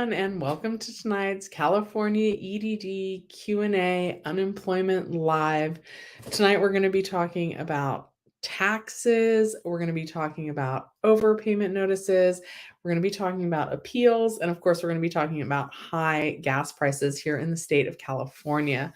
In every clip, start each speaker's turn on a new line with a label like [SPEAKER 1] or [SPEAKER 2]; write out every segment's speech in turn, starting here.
[SPEAKER 1] everyone, and welcome to tonight's California EDD Q&A Unemployment Live. Tonight we're going to be talking about taxes, we're going to be talking about overpayment notices, we're going to be talking about appeals, and of course we're going to be talking about high gas prices here in the state of California.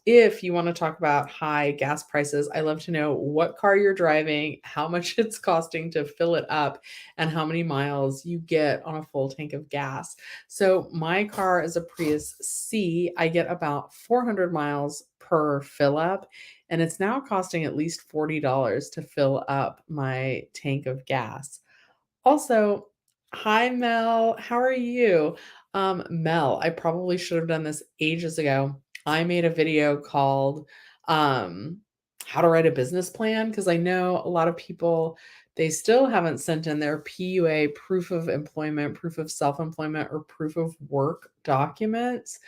[SPEAKER 1] If you want to talk about high gas prices, I love to know what car you're driving, how much it's costing to fill it up, and how many miles you get on a full tank of gas. So my car is a Prius C. I get about 400 miles per fill up, and it's now costing at least $40 to fill up my tank of gas. Also, hi Mel, how are you? Mel, I probably should have done this ages ago. I made a video called How to Write a Business Plan because I know a lot of people they still haven't sent in their PUA, proof of employment, proof of self-employment, or proof of work documents.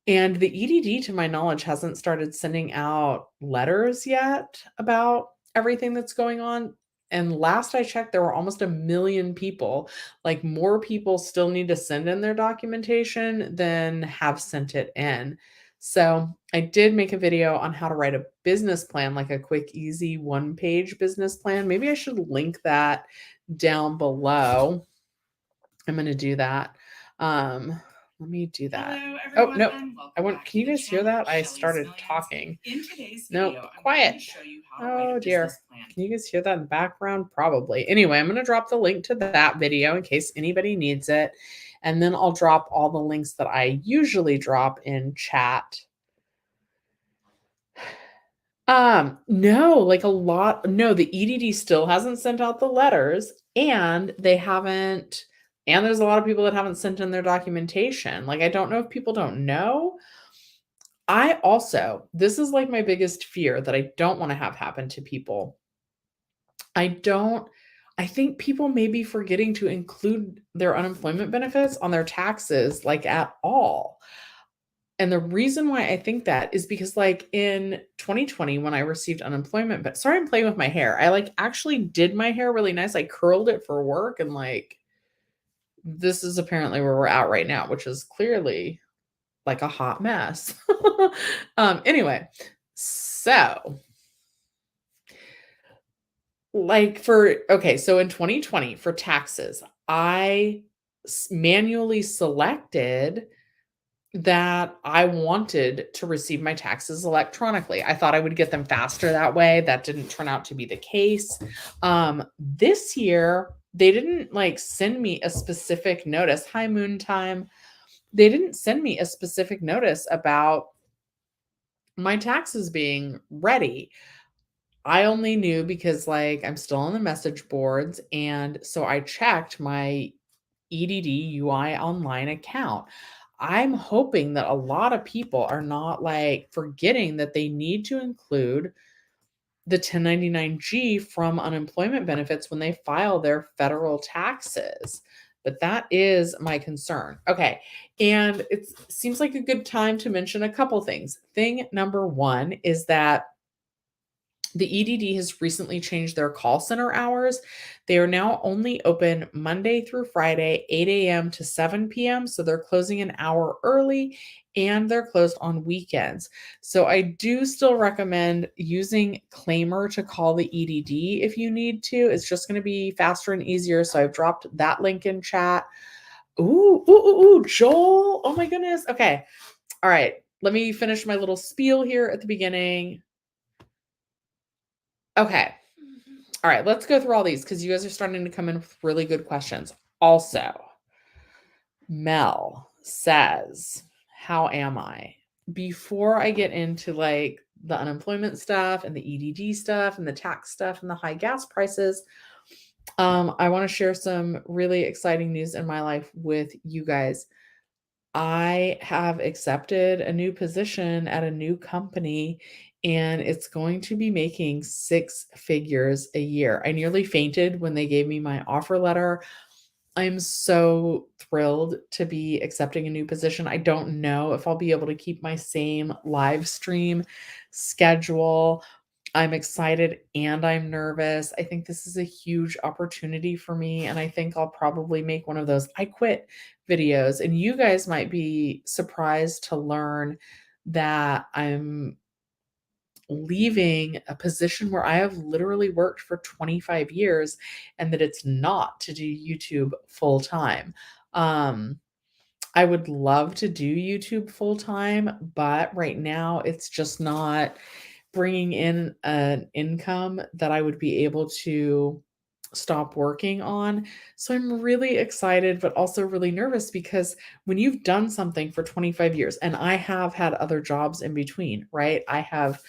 [SPEAKER 1] And the EDD, to my knowledge, hasn't started sending out letters yet about everything that's going on. And last I checked, there were almost 1 million people. Like, more people still need to send in their documentation than have sent it in. So I did make a video on how to write a business plan, like a quick, easy one-page business plan. Maybe I should link that down below. I'm going to do that. Let me do that.
[SPEAKER 2] Hello,
[SPEAKER 1] Oh,
[SPEAKER 2] everyone,
[SPEAKER 1] no.
[SPEAKER 2] and
[SPEAKER 1] I
[SPEAKER 2] welcome
[SPEAKER 1] want,
[SPEAKER 2] back
[SPEAKER 1] can you
[SPEAKER 2] to the
[SPEAKER 1] guys hear
[SPEAKER 2] channel,
[SPEAKER 1] that? I
[SPEAKER 2] Shelley's
[SPEAKER 1] started
[SPEAKER 2] Millions.
[SPEAKER 1] talking.
[SPEAKER 2] In today's
[SPEAKER 1] No,
[SPEAKER 2] video, I'm
[SPEAKER 1] quiet.
[SPEAKER 2] going to show you how to write
[SPEAKER 1] Oh
[SPEAKER 2] a
[SPEAKER 1] dear.
[SPEAKER 2] business plan.
[SPEAKER 1] Can you guys hear that in the background? Probably. Anyway, I'm going to drop the link to that video in case anybody needs it. And then I'll drop all the links that I usually drop in chat. No, like a lot. No, the EDD still hasn't sent out the letters, and they haven't, and there's a lot of people that haven't sent in their documentation. Like, I don't know if people don't know. I also, this is like my biggest fear that I don't want to have happen to people. I think people may be forgetting to include their unemployment benefits on their taxes, like at all. And the reason why I think that is because, like, in 2020, when I received unemployment, but sorry, I'm playing with my hair. I like actually did my hair really nice. I curled it for work, and like, this is apparently where we're at right now, which is clearly like a hot mess. Anyway, so so in 2020 for taxes, I manually selected that I wanted to receive my taxes electronically. I thought I would get them faster that way. That didn't turn out to be the case. This year, they didn't like send me a specific notice. Hi, Moon Time. They didn't send me a specific notice about my taxes being ready. I only knew because, like, I'm still on the message boards, and so I checked my EDD UI online account. I'm hoping that a lot of people are not like forgetting that they need to include the 1099-G from unemployment benefits when they file their federal taxes. But that is my concern. Okay. And it seems like a good time to mention a couple things. Thing number one is that the EDD has recently changed their call center hours. They are now only open Monday through Friday, 8 a.m. to 7 p.m. So they're closing an hour early, and they're closed on weekends. So I do still recommend using Claimer to call the EDD if you need to. It's just going to be faster and easier. So I've dropped that link in chat. Ooh, Joel. Oh my goodness. Okay. All right. Let me finish my little spiel here at the beginning. Okay. All right, let's go through all these because you guys are starting to come in with really good questions. Also, Mel says, how am I? Before I get into like the unemployment stuff and the EDD stuff and the tax stuff and the high gas prices, I want to share some really exciting news in my life with you guys. I have accepted a new position at a new company, and it's going to be making 6 figures a year. I nearly fainted when they gave me my offer letter. I'm so thrilled to be accepting a new position. I don't know if I'll be able to keep my same live stream schedule I'm excited and I'm nervous. I think this is a huge opportunity for me, and I think I'll probably make one of those "I quit" videos, and you guys might be surprised to learn that I'm leaving a position where I have literally worked for 25 years and that it's not to do YouTube full time. Um, I would love to do YouTube full time, but right now it's just not bringing in an income that I would be able to stop working on. So I'm really excited, but also really nervous because when you've done something for 25 years, and I have had other jobs in between, right? I have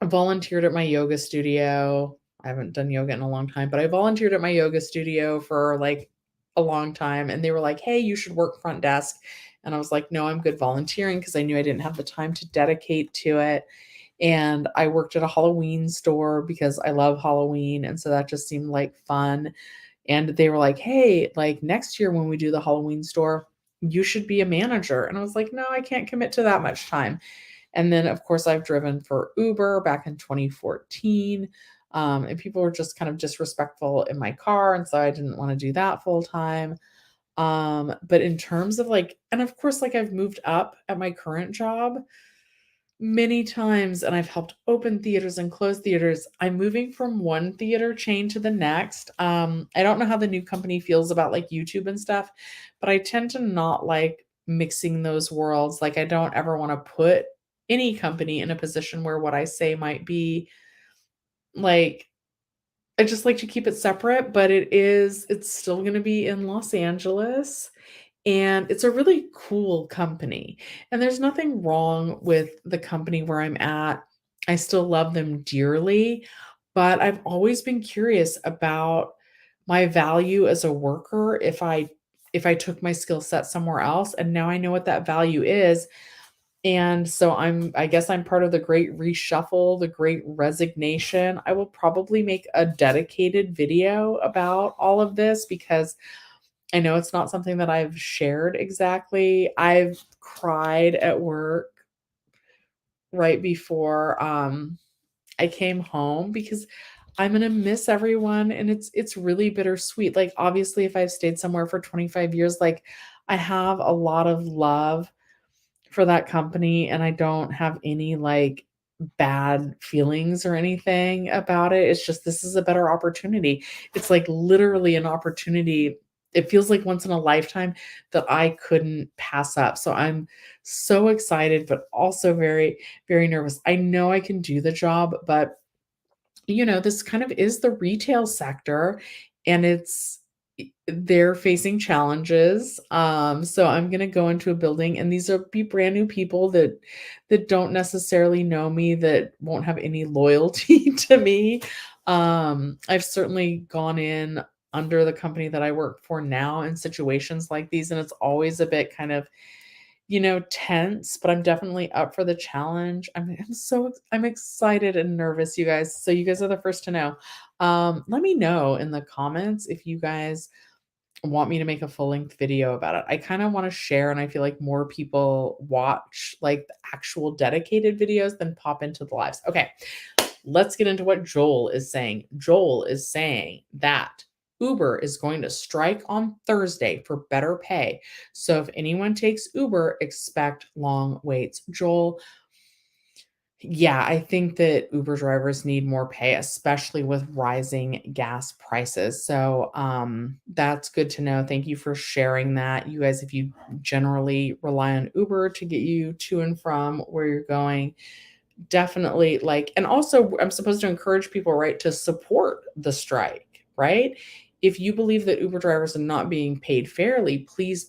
[SPEAKER 1] volunteered at my yoga studio. I haven't done yoga in a long time, but I volunteered at my yoga studio for like a long time. And they were like, hey, you should work front desk. And I was like, no, I'm good volunteering because I knew I didn't have the time to dedicate to it. And I worked at a Halloween store because I love Halloween. And so that just seemed like fun. And they were like, hey, like next year when we do the Halloween store, you should be a manager. And I was like, no, I can't commit to that much time. And then, of course, I've driven for Uber back in 2014. And people were just kind of disrespectful in my car. And so I didn't want to do that full time. But in terms of like, and of course, like I've moved up at my current job many times and I've helped open theaters and close theaters. I'm moving from one theater chain to the next. I don't know how the new company feels about like YouTube and stuff, but I tend to not like mixing those worlds. Like I don't ever want to put any company in a position where what I say might be like I just like to keep it separate, but it's still going to be in Los Angeles. And it's a really cool company. And there's nothing wrong with the company where I'm at. I still love them dearly, but I've always been curious about my value as a worker if I took my skill set somewhere else, and now I know what that value is. And so I guess I'm part of the great reshuffle, the great resignation. I will probably make a dedicated video about all of this because I know it's not something that I've shared exactly. I've cried at work right before, I came home because I'm gonna miss everyone, and it's really bittersweet. Like, obviously, if I've stayed somewhere for 25 years, like, I have a lot of love for that company, and I don't have any, like, bad feelings or anything about it. It's just this is a better opportunity. It's, like, literally an opportunity. It feels like once in a lifetime that I couldn't pass up. So I'm so excited, but also very, very nervous. I know I can do the job, but this kind of is the retail sector, and they're facing challenges. So I'm gonna go into a building, and these will be brand new people that don't necessarily know me, that won't have any loyalty to me. I've certainly gone in under the company that I work for now in situations like these, and it's always a bit kind of tense, but I'm definitely up for the challenge. I'm excited and nervous, you guys. So you guys are the first to know. Let me know in the comments if you guys want me to make a full-length video about it. I kind of want to share, and I feel like more people watch like the actual dedicated videos than pop into the lives. Okay, let's get into what Joel is saying. Joel is saying that Uber is going to strike on Thursday for better pay. So if anyone takes Uber, expect long waits. Joel, yeah, I think that Uber drivers need more pay, especially with rising gas prices. So that's good to know. Thank you for sharing that. You guys, if you generally rely on Uber to get you to and from where you're going, definitely like, and also I'm supposed to encourage people, right, to support the strike, right? If you believe that Uber drivers are not being paid fairly, please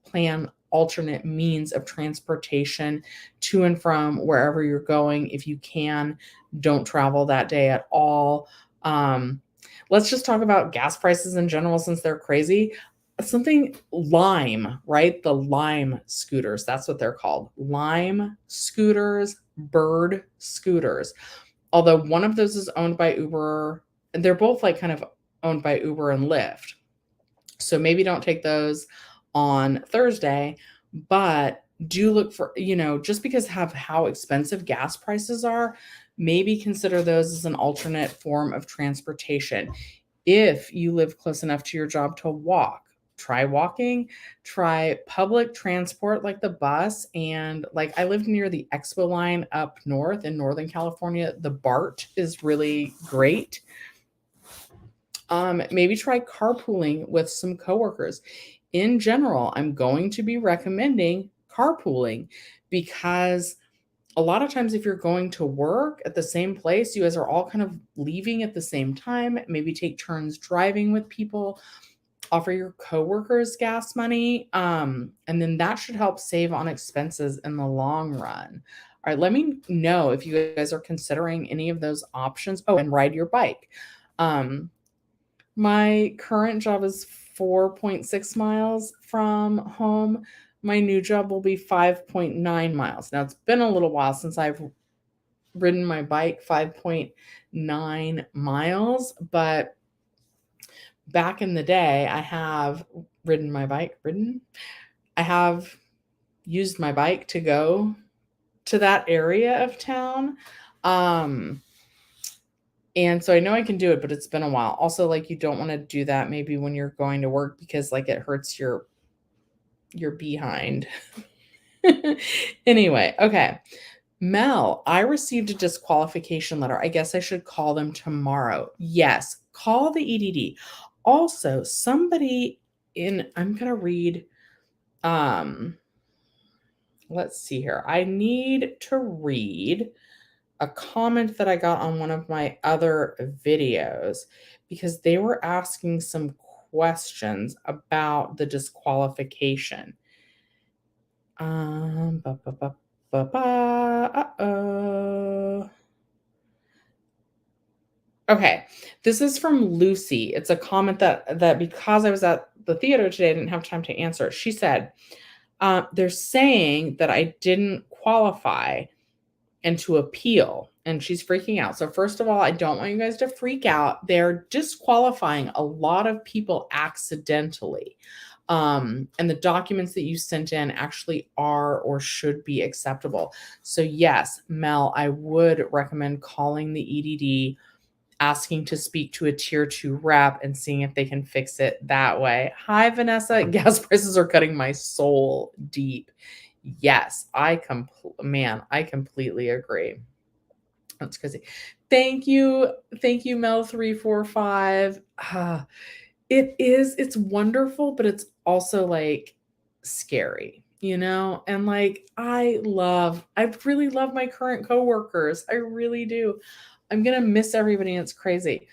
[SPEAKER 1] plan alternate means of transportation to and from wherever you're going. If you can, don't travel that day at all. Let's just talk about gas prices in general since they're crazy. Something Lime, right? The Lime scooters, that's what they're called. Lime scooters, Bird scooters. Although one of those is owned by Uber, and they're both like kind of owned by Uber and Lyft. So maybe don't take those on Thursday, but do look for, just because of how expensive gas prices are, maybe consider those as an alternate form of transportation. If you live close enough to your job to walk, try walking, try public transport like the bus. And like I lived near the Expo line up north in Northern California. The BART is really great. Maybe try carpooling with some coworkers. In general, I'm going to be recommending carpooling because a lot of times if you're going to work at the same place, you guys are all kind of leaving at the same time. Maybe take turns driving with people, offer your coworkers gas money, and then that should help save on expenses in the long run. All right, let me know if you guys are considering any of those options. Oh, and ride your bike. Um, my current job is 4.6 miles from home. My new job will be 5.9 miles. Now, it's been a little while since I've ridden my bike 5.9 miles, but back in the day, I have ridden my bike. I have used my bike to go to that area of town. And so I know I can do it, but it's been a while. Also, like you don't want to do that maybe when you're going to work because like it hurts your behind. Anyway, okay. Mel, I received a disqualification letter. I guess I should call them tomorrow. Yes, call the EDD. Also, somebody I'm going to read let's see here. I need to read a comment that I got on one of my other videos because they were asking some questions about the disqualification. Ba, ba, ba, ba, ba, uh-oh. Okay, this is from Lucy. It's a comment that because I was at the theater today, I didn't have time to answer. She said, they're saying that I didn't qualify and to appeal. And she's freaking out. So first of all, I don't want you guys to freak out. They're disqualifying a lot of people accidentally. And the documents that you sent in actually are or should be acceptable. So yes, Mel, I would recommend calling the EDD, asking to speak to a tier 2 rep and seeing if they can fix it that way. Hi, Vanessa. Gas prices are cutting my soul deep. Yes, I completely agree. That's crazy. Thank you, Mel345. It's wonderful, but it's also like scary, And like I really love my current coworkers. I really do. I'm gonna miss everybody. And it's crazy.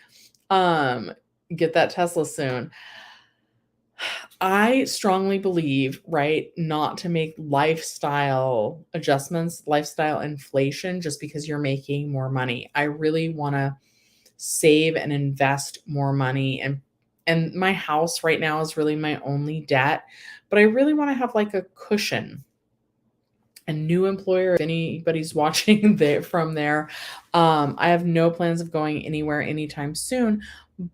[SPEAKER 1] Get that Tesla soon. I strongly believe, right, not to make lifestyle adjustments, lifestyle inflation just because you're making more money. I really want to save and invest more money, and my house right now is really my only debt, but I really want to have like a cushion. A new employer, if anybody's watching there from there, I have no plans of going anywhere anytime soon,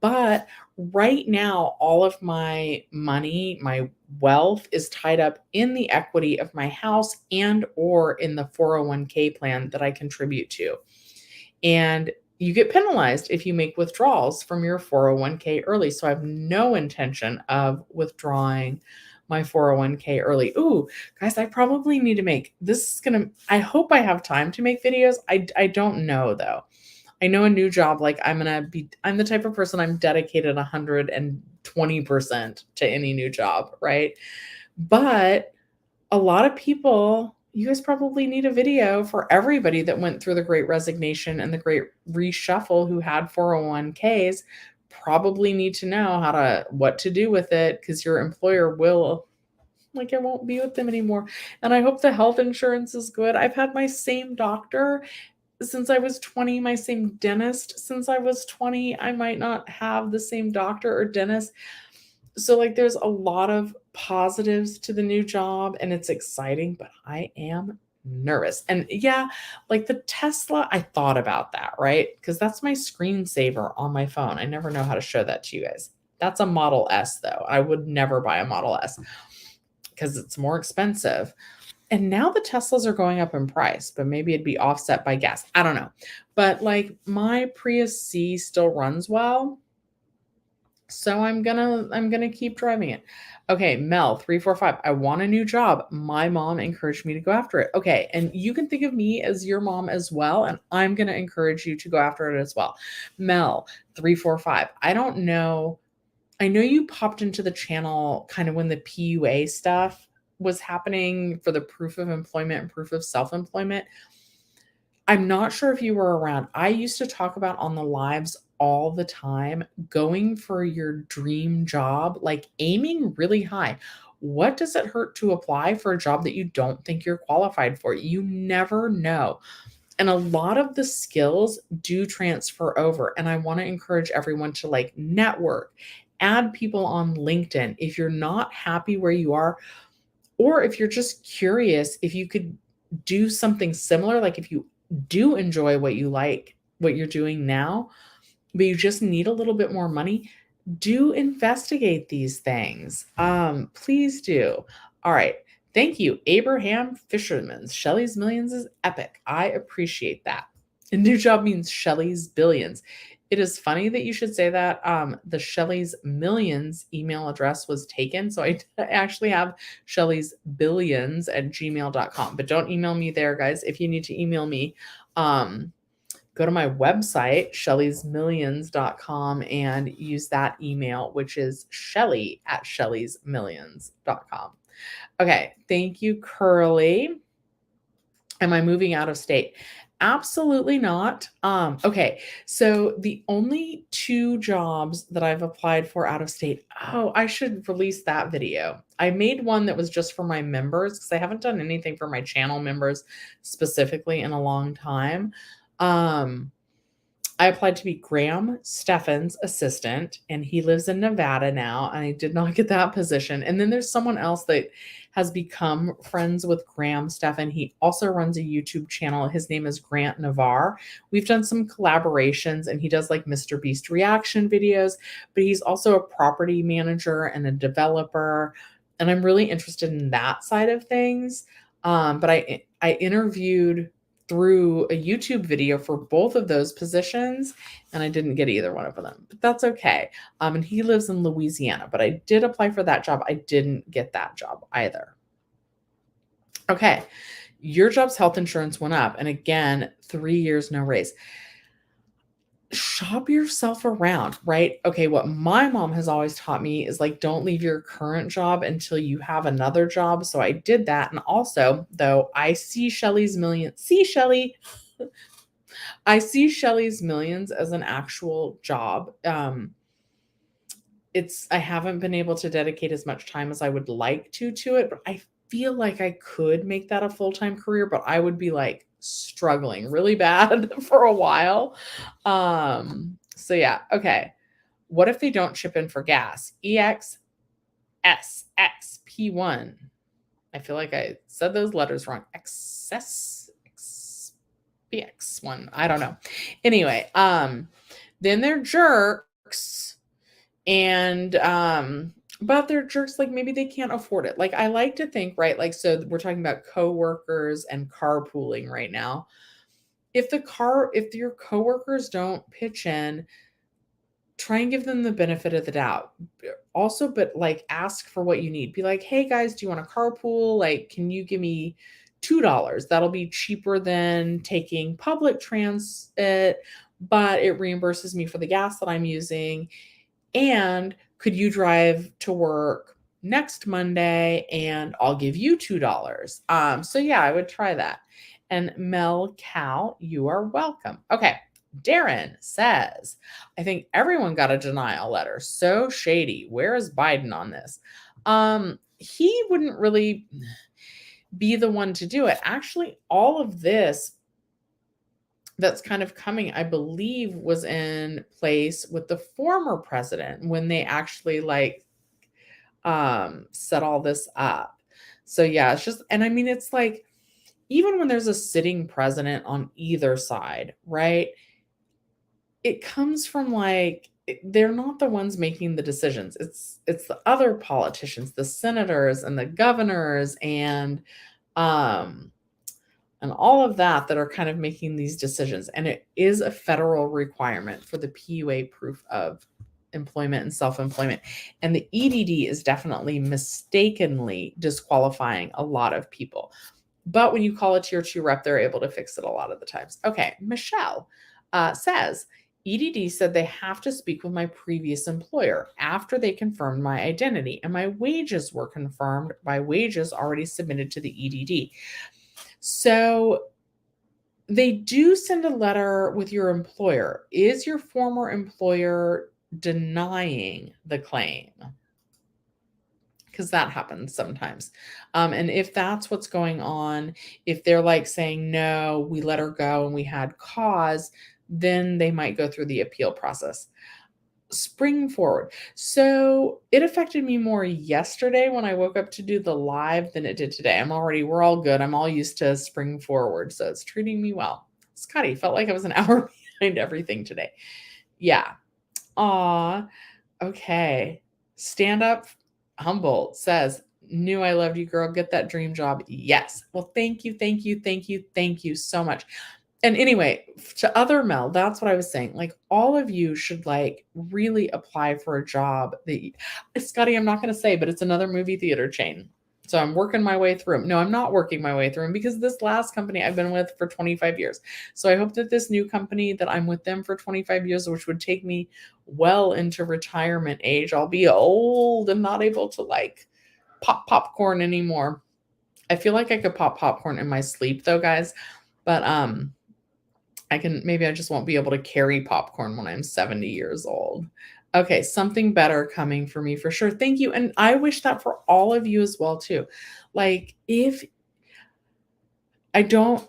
[SPEAKER 1] but right now all of my money, my wealth is tied up in the equity of my house and or in the 401k plan that I contribute to. And you get penalized if you make withdrawals from your 401k early. So I have no intention of withdrawing my 401k early. Ooh, guys, I probably need to I hope I have time to make videos. I don't know though. I know a new job, like I'm the type of person I'm dedicated 120% to any new job, right? But a lot of people, you guys probably need a video for everybody that went through the Great Resignation and the Great Reshuffle who had 401ks probably need to know what to do with it because your employer will, like, it won't be with them anymore. And I hope the health insurance is good. I've had my same doctor since I was 20, my same dentist since I was 20. I might not have the same doctor or dentist. So like there's a lot of positives to the new job and it's exciting, but I am nervous. And yeah, like the Tesla, I thought about that, right? Because that's my screensaver on my phone. I never know how to show that to you guys. That's a Model S though. I would never buy a Model S because it's more expensive. And now the Teslas are going up in price, but maybe it'd be offset by gas. I don't know. But like my Prius C still runs well. So I'm gonna keep driving it. Okay, Mel 345. I want a new job. My mom encouraged me to go after it. Okay, and you can think of me as your mom as well, and I'm gonna encourage you to go after it as well. Mel 345. I don't know. I know you popped into the channel kind of when the PUA stuff was happening for the proof of employment and proof of self-employment. I'm not sure if you were around. I used to talk about on the lives all the time going for your dream job, like aiming really high. What does it hurt to apply for a job that you don't think you're qualified for? You never know. And a lot of the skills do transfer over. And I want to encourage everyone to like network, add people on LinkedIn. If you're not happy where you are, or if you're just curious, if you could do something similar, like if you do enjoy what you like, what you're doing now, but you just need a little bit more money, do investigate these things. Please do. All right. Thank you, Abraham Fisherman's. Shelley's Millions is epic. I appreciate that. A new job means Shelley's Billions. It is funny that you should say that. The Shelley's Millions email address was taken. So I actually have Shelley's Billions at gmail.com. But don't email me there, guys. If you need to email me, go to my website, shelleysmillions.com, and use that email, which is Shelley at shelleysmillions.com. Okay. Thank you, Curly. Am I moving out of state? Absolutely not. Okay. So the only 2 jobs that I've applied for out of state. Oh, I should release that video. I made one that was just for my members because I haven't done anything for my channel members specifically in a long time. I applied to be Graham Steffen's assistant, and he lives in Nevada now, and I did not get that position. And then there's someone else that has become friends with Graham Steffen. He also runs a YouTube channel. His name is Grant Navarre. We've done some collaborations, and he does like Mr. Beast reaction videos, but he's also a property manager and a developer. And I'm really interested in that side of things. But I interviewed through a YouTube video for both of those positions, and I didn't get either one of them, but that's okay. And he lives in Louisiana, but I did apply for that job. I didn't get that job either. Okay. Your job's health insurance went up. And again, 3 years, no raise. Shop yourself around, right? Okay, what my mom has always taught me is like, don't leave your current job until you have another job. So I did that. And also, though, I see Shelley's Millions. See, Shelley, I see Shelley's Millions as an actual job. I haven't been able to dedicate as much time as I would like to it, but I feel like I could make that a full-time career, but I would be like struggling really bad for a while. So yeah, okay. What if they don't chip in for gas? EXSXP1. I feel like I said those letters wrong. XSXPX1. I don't know. Anyway, then they're jerks, and but they're jerks, like maybe they can't afford it. Like I like to think, right? Like, so we're talking about coworkers and carpooling right now. If your coworkers don't pitch in, try and give them the benefit of the doubt. Also, but like ask for what you need. Be like, hey guys, do you want a carpool? Like, can you give me $2? That'll be cheaper than taking public transit, but it reimburses me for the gas that I'm using. And could you drive to work next Monday and I'll give you $2? So yeah, I would try that. And Mel Cal, you are welcome. Okay. Darren says, I think everyone got a denial letter. So shady. Where is Biden on this? He wouldn't really be the one to do it. Actually, all of this that's kind of coming, I believe, was in place with the former president when they actually like set all this up. So yeah, it's just, and I mean, it's like, even when there's a sitting president on either side, right? It comes from like, they're not the ones making the decisions. It's the other politicians, the senators and the governors and and all of that are kind of making these decisions. And it is a federal requirement for the PUA proof of employment and self-employment. And the EDD is definitely mistakenly disqualifying a lot of people. But when you call a tier 2 rep, they're able to fix it a lot of the times. Okay, Michelle says, EDD said they have to speak with my previous employer after they confirmed my identity, and my wages were confirmed by wages already submitted to the EDD. So they do send a letter with your employer. Is your former employer denying the claim? Because that happens sometimes. And if that's what's going on, if they're like saying, no, we let her go and we had cause, then they might go through the appeal process. Spring forward. So it affected me more yesterday when I woke up to do the live than it did today. We're all good. I'm all used to spring forward. So it's treating me well. Scotty, felt like I was an hour behind everything today. Yeah. Aw. Okay. Stand up. Humboldt says, knew I loved you, girl. Get that dream job. Yes. Well, thank you. Thank you. Thank you. Thank you so much. And anyway, to other Mel, that's what I was saying. Like, all of you should like really apply for a job that Scotty, I'm not going to say, but it's another movie theater chain. So I'm working my way through them. No, I'm not working my way through them because this last company I've been with for 25 years. So I hope that this new company that I'm with them for 25 years, which would take me well into retirement age, I'll be old and not able to like pop popcorn anymore. I feel like I could pop popcorn in my sleep though, guys. But maybe I just won't be able to carry popcorn when I'm 70 years old. Okay, something better coming for me for sure. Thank you. And I wish that for all of you as well too. Like, if I don't,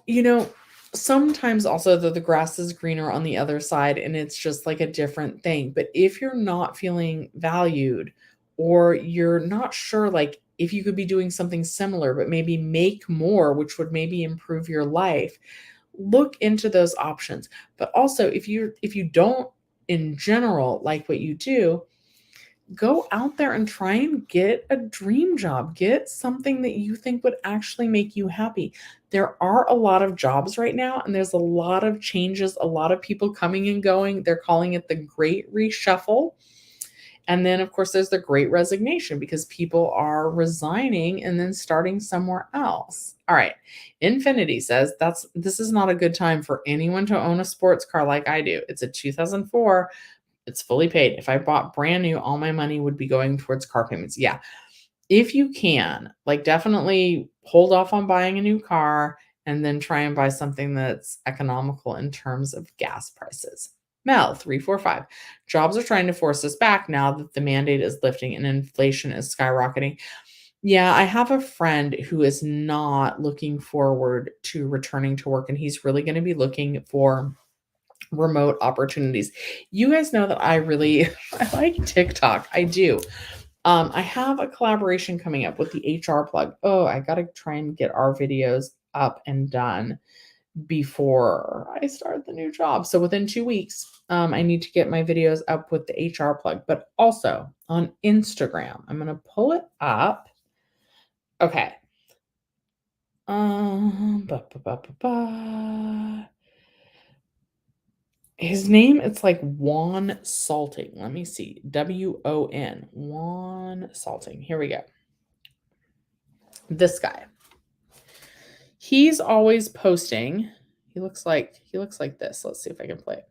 [SPEAKER 1] sometimes also the grass is greener on the other side and it's just like a different thing. But if you're not feeling valued or you're not sure, like if you could be doing something similar, but maybe make more, which would maybe improve your life, look into those options. But also if you don't in general like what you do, go out there and try and get a dream job. Get something that you think would actually make you happy. There are a lot of jobs right now, and there's a lot of changes, a lot of people coming and going. They're calling it the Great Reshuffle. And then, of course, there's the Great Resignation because people are resigning and then starting somewhere else. All right. Infinity says this is not a good time for anyone to own a sports car like I do. It's a 2004. It's fully paid. If I bought brand new, all my money would be going towards car payments. Yeah. If you can, like definitely hold off on buying a new car and then try and buy something that's economical in terms of gas prices. Mel 345. Jobs are trying to force us back now that the mandate is lifting and inflation is skyrocketing. Yeah, I have a friend who is not looking forward to returning to work, and he's really going to be looking for remote opportunities. You guys know that I I like TikTok. I do. I have a collaboration coming up with the HR plug. Oh, I got to try and get our videos up and done before I start the new job. So within 2 weeks, I need to get my videos up with the HR plug, but also on Instagram. I'm going to pull it up. Okay. Ba, ba, ba, ba, ba. His name, it's like Juan Salting. Let me see. WON. Juan Salting. Here we go. This guy. He's always posting. He looks like this. Let's see if I can play it.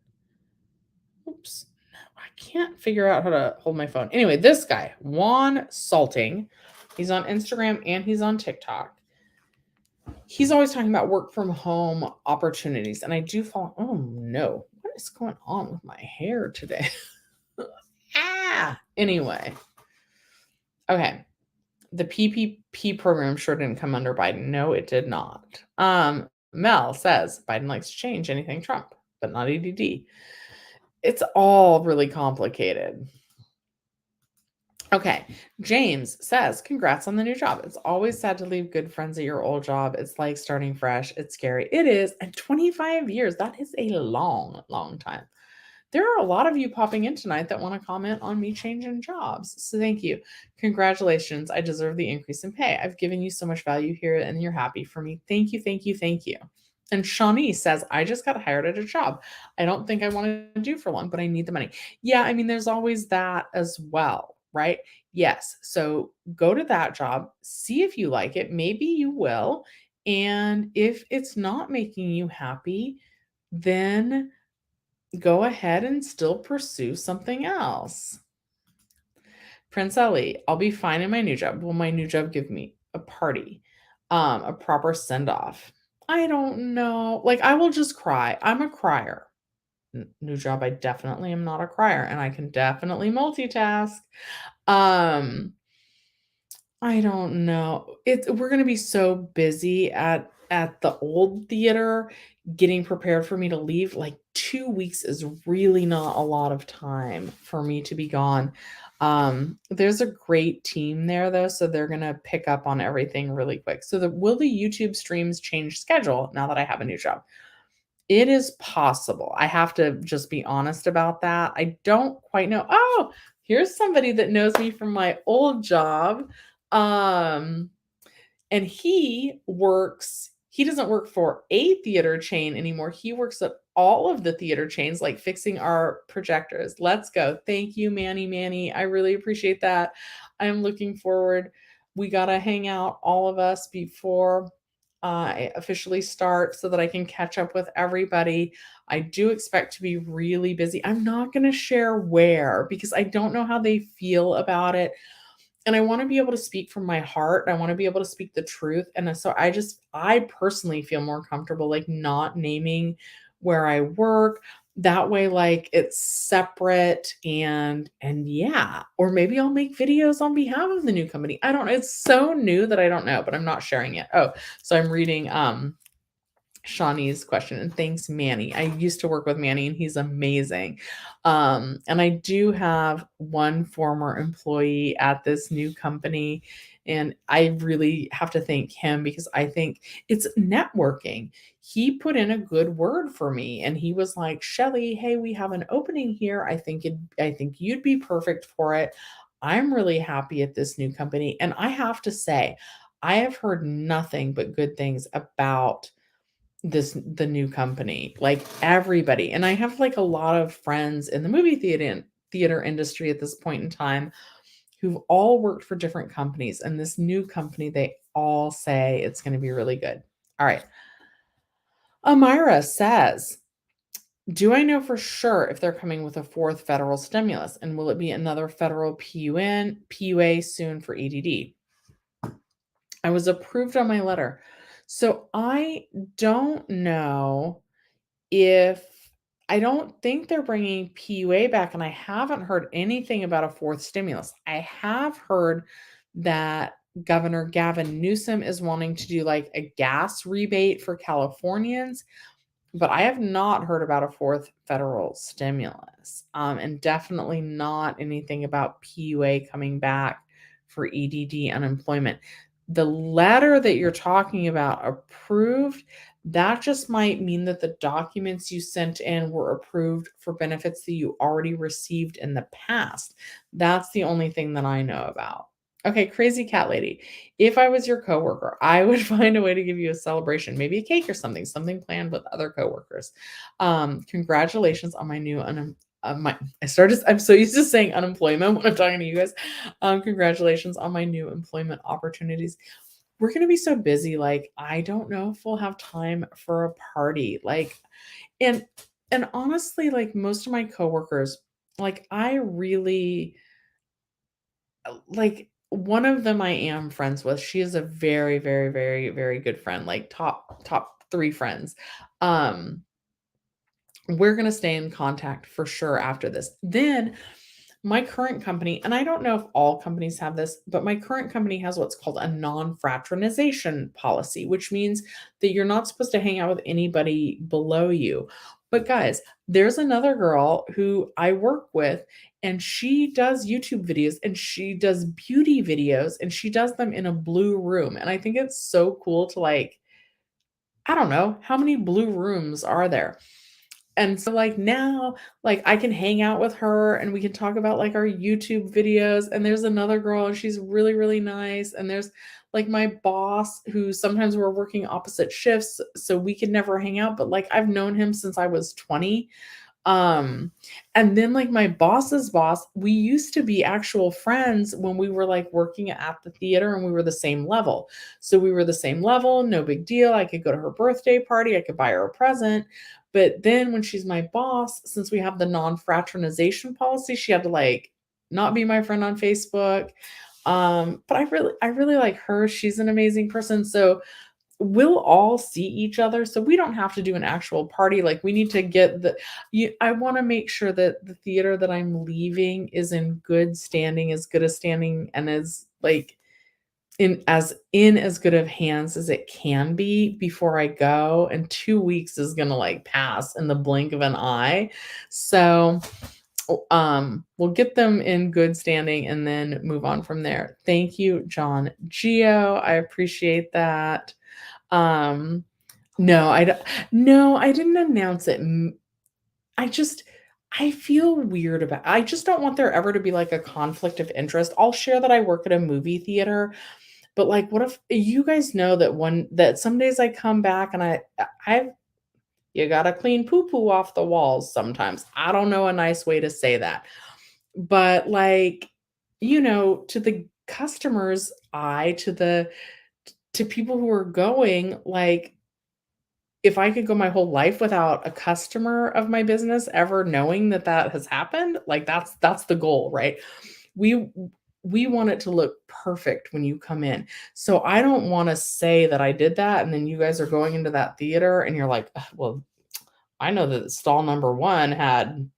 [SPEAKER 1] Oops. I can't figure out how to hold my phone. Anyway, this guy, Juan Salting. He's on Instagram and he's on TikTok. He's always talking about work from home opportunities. And I do follow. Oh no. What is going on with my hair today? Anyway. Okay. The PPP program sure didn't come under Biden. No, it did not. Mel says Biden likes to change anything Trump, but not EDD. It's all really complicated. Okay. James says, congrats on the new job. It's always sad to leave good friends at your old job. It's like starting fresh. It's scary. It is. And 25 years, that is a long, long time. There are a lot of you popping in tonight that want to comment on me changing jobs. So thank you. Congratulations. I deserve the increase in pay. I've given you so much value here and you're happy for me. Thank you, thank you, thank you. And Shawnee says, I just got hired at a job. I don't think I want to do for long, but I need the money. Yeah, I mean, there's always that as well, right? Yes. So go to that job, see if you like it. Maybe you will. And if it's not making you happy, then go ahead and still pursue something else. Prince Ali, I'll be fine in my new job. Will my new job give me a party? A proper send off? I don't know. Like, I will just cry. I'm a crier. New job, I definitely am not a crier, and I can definitely multitask. Um, I don't know. We're gonna be so busy at the old theater getting prepared for me to leave. Like 2 weeks is really not a lot of time for me to be gone. There's a great team there though, so they're gonna pick up on everything really quick. So will the YouTube streams change schedule now that I have a new job? It is possible. I have to just be honest about that. I don't quite know. Oh, here's somebody that knows me from my old job. Um, and he doesn't work for a theater chain anymore. He works at all of the theater chains, like fixing our projectors. Let's go. Thank you, Manny. I really appreciate that. I'm looking forward. We got to hang out, all of us, before I officially start so that I can catch up with everybody. I do expect to be really busy. I'm not going to share where because I don't know how they feel about it. And I want to be able to speak from my heart. I want to be able to speak the truth. And so I personally feel more comfortable like not naming where I work. That way, like it's separate and yeah. Or maybe I'll make videos on behalf of the new company. I don't know. It's so new that I don't know, but I'm not sharing it. Oh, so I'm reading Shawnee's question. And thanks, Manny. I used to work with Manny and he's amazing. And I do have one former employee at this new company. And I really have to thank him because I think it's networking. He put in a good word for me and he was like, Shelly, hey, we have an opening here. I think you'd be perfect for it. I'm really happy at this new company. And I have to say, I have heard nothing but good things about the new company, like everybody. And I have like a lot of friends in the movie theater industry at this point in time who've all worked for different companies, and this new company, they all say it's going to be really good. All right. Amira says, do I know for sure if they're coming with a fourth federal stimulus, and will it be another federal PUA soon for EDD? I was approved on my letter. So I don't know if I don't think they're bringing PUA back, and I haven't heard anything about a fourth stimulus. I have heard that Governor Gavin Newsom is wanting to do like a gas rebate for Californians, but I have not heard about a fourth federal stimulus, and definitely not anything about PUA coming back for EDD unemployment. The letter that you're talking about approved, that just might mean that the documents you sent in were approved for benefits that you already received in the past. That's the only thing that I know about. Okay, crazy cat lady. If I was your coworker, I would find a way to give you a celebration, maybe a cake or something planned with other coworkers. Congratulations on my new I'm so used to saying unemployment when I'm talking to you guys. Congratulations on my new employment opportunities. We're gonna be so busy, like I don't know if we'll have time for a party. Like, and and honestly, like most of my coworkers, like I really like one of them I am friends with. She is a very, very, very, very good friend, like top 3 friends. Um, we're going to stay in contact for sure after this. Then my current company, and I don't know if all companies have this, but my current company has what's called a non-fraternization policy, which means that you're not supposed to hang out with anybody below you. But guys, there's another girl who I work with, and she does YouTube videos and she does beauty videos and she does them in a blue room. And I think it's so cool to like, I don't know, how many blue rooms are there? And so, like, now, like, I can hang out with her and we can talk about, like, our YouTube videos, and there's another girl, and she's really, really nice, and there's, like, my boss who sometimes we're working opposite shifts, so we could never hang out, but, like, I've known him since I was 20. Um, and then, like, my boss's boss, we used to be actual friends when we were, like, working at the theater and we were the same level. So we were the same level, no big deal. I could go to her birthday party, I could buy her a present. But then when she's my boss, since we have the non-fraternization policy, she had to, like, not be my friend on Facebook. But I really like her. She's an amazing person. So we'll all see each other, so we don't have to do an actual party. Like, we need to get the you I wanna make sure that the theater that I'm leaving is in good standing, as good a standing, and as, like, in as good of hands as it can be before I go, and 2 weeks is gonna, like, pass in the blink of an eye. So, we'll get them in good standing and then move on from there. Thank you, John Geo, I appreciate that. Um, no, no, I didn't announce it. I just I feel weird about I just don't want there ever to be, like, a conflict of interest. I'll share that I work at a movie theater, but, like, what if you guys know that some days I come back and I've you gotta clean poo-poo off the walls sometimes. I don't know a nice way to say that. But, like, to the customer's eye, to people who are going, like, if I could go my whole life without a customer of my business ever knowing that that has happened, like, that's the goal, right? We we want it to look perfect when you come in. So I don't wanna say that I did that, and then you guys are going into that theater and you're like, "Ugh, well, I know that stall number 1 had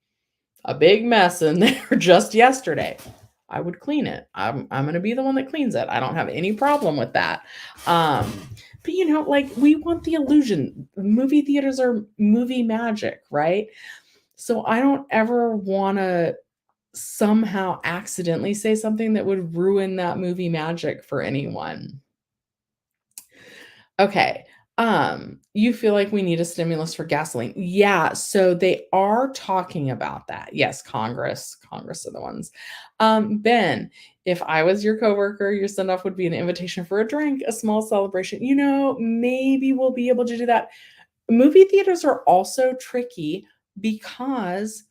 [SPEAKER 1] a big mess in there just yesterday." I would clean it. I'm gonna be the one that cleans it. I don't have any problem with that. Um, but, like, we want the illusion. Movie theaters are movie magic, right? So I don't ever wanna somehow accidentally say something that would ruin that movie magic for anyone. Okay. You feel like we need a stimulus for gasoline. Yeah, so they are talking about that. Yes, Congress are the ones. Ben, if I was your coworker, your send off would be an invitation for a drink, a small celebration. Maybe we'll be able to do that. Movie theaters are also tricky because,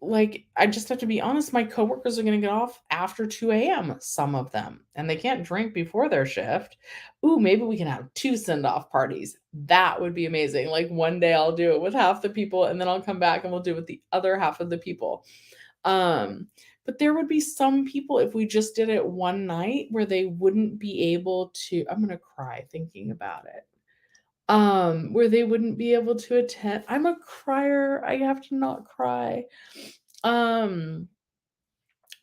[SPEAKER 1] like, I just have to be honest, my coworkers are gonna get off after 2 a.m., some of them, and they can't drink before their shift. Ooh, maybe we can have 2 send-off parties. That would be amazing. Like, one day I'll do it with half the people, and then I'll come back and we'll do it with the other half of the people. Um, but there would be some people, if we just did it one night, where they wouldn't be able to I'm gonna cry thinking about it. Where they wouldn't be able to attend. I'm a crier, I have to not cry. Um,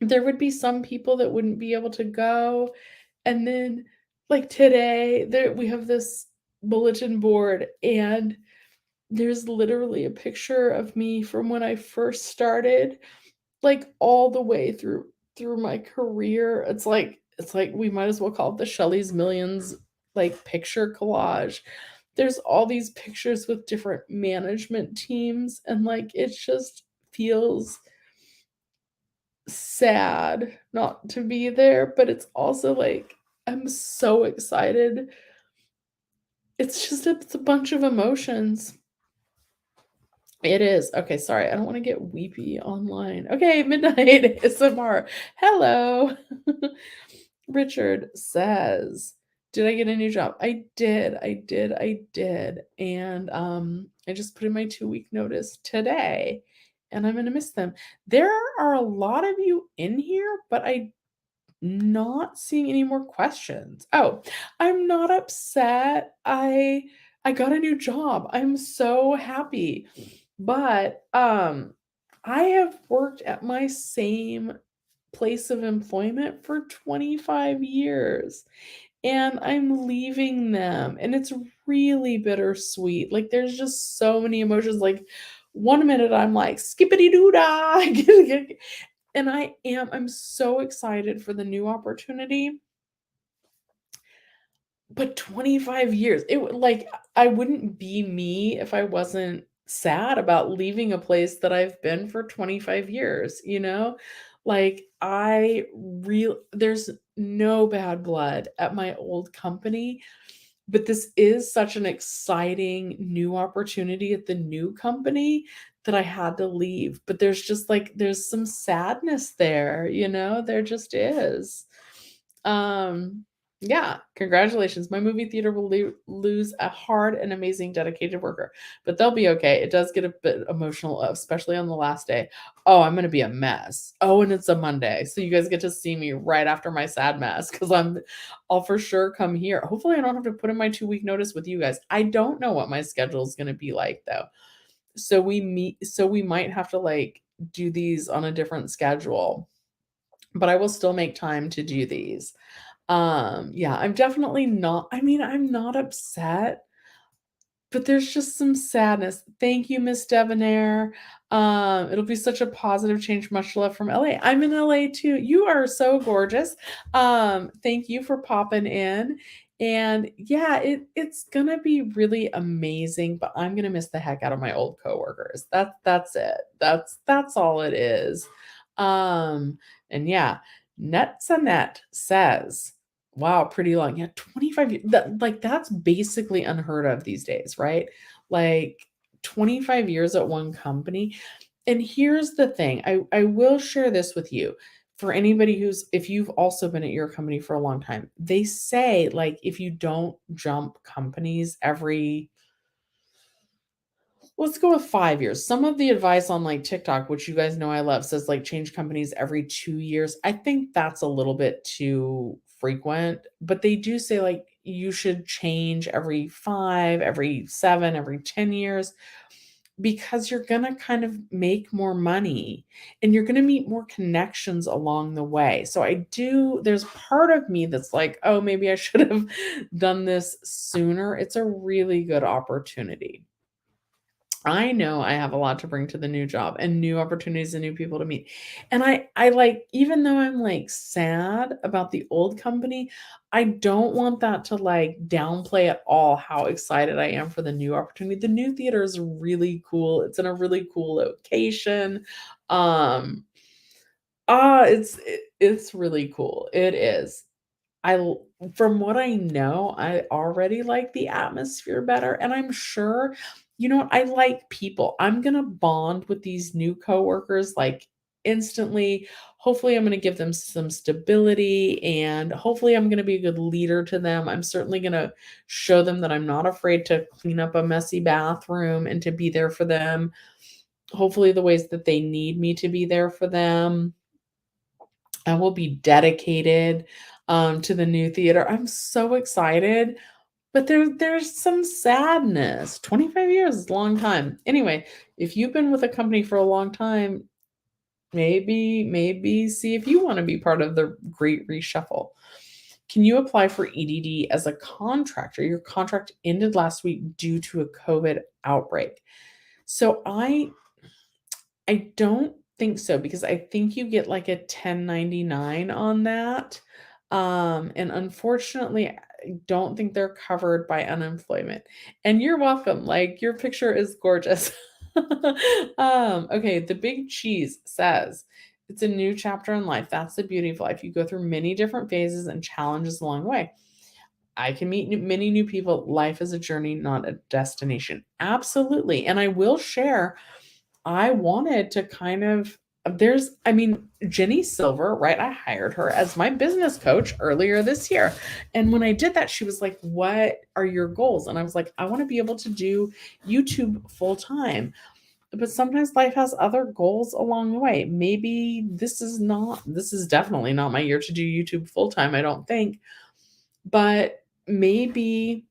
[SPEAKER 1] there would be some people that wouldn't be able to go, and then, like, today, we have this bulletin board, and there's literally a picture of me from when I first started, like, all the way through my career. It's like we might as well call it the Shelley's Millions, like, picture collage. There's all these pictures with different management teams, and, like, it just feels sad not to be there, but it's also, like, I'm so excited. It's a bunch of emotions. It is. Okay, sorry, I don't wanna get weepy online. Okay, midnight ASMR. Hello. Richard says, "Did I get a new job?" I did, and, I just put in my 2-week notice today, and I'm gonna miss them. There are a lot of you in here, but I not seeing any more questions. Oh, I'm not upset. I got a new job. I'm so happy. But I have worked at my same place of employment for 25 years, and I'm leaving them, and it's really bittersweet. Like, there's just so many emotions. Like, one minute I'm like skippity doo dah, and I'm so excited for the new opportunity, but 25 years, it would like, I wouldn't be me if I wasn't sad about leaving a place that I've been for 25 years, you know? Like there's no bad blood at my old company, but this is such an exciting new opportunity at the new company that I had to leave. But there's just like there's some sadness there, you know? There just is. Um, yeah, congratulations. My movie theater will lose a hard and amazing dedicated worker, but they'll be okay. It does get a bit emotional, especially on the last day. Oh, I'm gonna be a mess. Oh, and it's a Monday, so you guys get to see me right after my sad mess because I'll for sure come here. Hopefully, I don't have to put in my 2-week notice with you guys. I don't know what my schedule is gonna be like though. So we might have to like do these on a different schedule, but I will still make time to do these. Yeah, I'm definitely not I mean, I'm not upset, but there's just some sadness. Thank you, Miss Debonair. It'll be such a positive change. Much love from LA. I'm in LA too. You are so gorgeous. Thank you for popping in. And yeah, it's gonna be really amazing, but I'm gonna miss the heck out of my old coworkers. That's it. That's all it is. And yeah, Netzanet says wow, pretty long. Yeah, 25 years. That's basically unheard of these days, right? Like 25 years at one company. And here's the thing. I will share this with you. For anybody if you've also been at your company for a long time, they say like if you don't jump companies every let's go with 5 years. Some of the advice on, like, TikTok, which you guys know I love, says, like, change companies every 2 years. I think that's a little bit too frequent, but they do say, like, you should change every 5, every 7, every 10 years because you're gonna kind of make more money and you're gonna meet more connections along the way. So there's part of me that's like, "Oh, maybe I should have done this sooner." It's a really good opportunity. I know I have a lot to bring to the new job and new opportunities and new people to meet. And I like even though I'm like sad about the old company, I don't want that to like downplay at all how excited I am for the new opportunity. The new theater is really cool. It's in a really cool location. Um it's really cool. It is. From what I know, I already like the atmosphere better, and I'm sure you know what, I like people. I'm gonna bond with these new coworkers, like, instantly. Hopefully, I'm gonna give them some stability, and hopefully, I'm gonna be a good leader to them. I'm certainly gonna show them that I'm not afraid to clean up a messy bathroom and to be there for them, hopefully the ways that they need me to be there for them. I will be dedicated, to the new theater. I'm so excited, but there's some sadness. 25 years is a long time. Anyway, if you've been with a company for a long time, maybe see if you wanna be part of the great reshuffle. Can you apply for EDD as a contractor? Your contract ended last week due to a COVID outbreak. So I don't think so because I think you get like a 1099 on that. And unfortunately, I don't think they're covered by unemployment. And you're welcome. Like your picture is gorgeous. Okay, the big cheese says it's a new chapter in life. That's the beauty of life. You go through many different phases and challenges along the way. I can meet many new people. Life is a journey, not a destination. Absolutely. And I will share I wanted to kind of I mean, Jenny Silver, right? I hired her as my business coach earlier this year. And when I did that, she was like, "What are your goals?" And I was like, "I want to be able to do YouTube full time." But sometimes life has other goals along the way. Maybe this is definitely not my year to do YouTube full time, I don't think. But maybe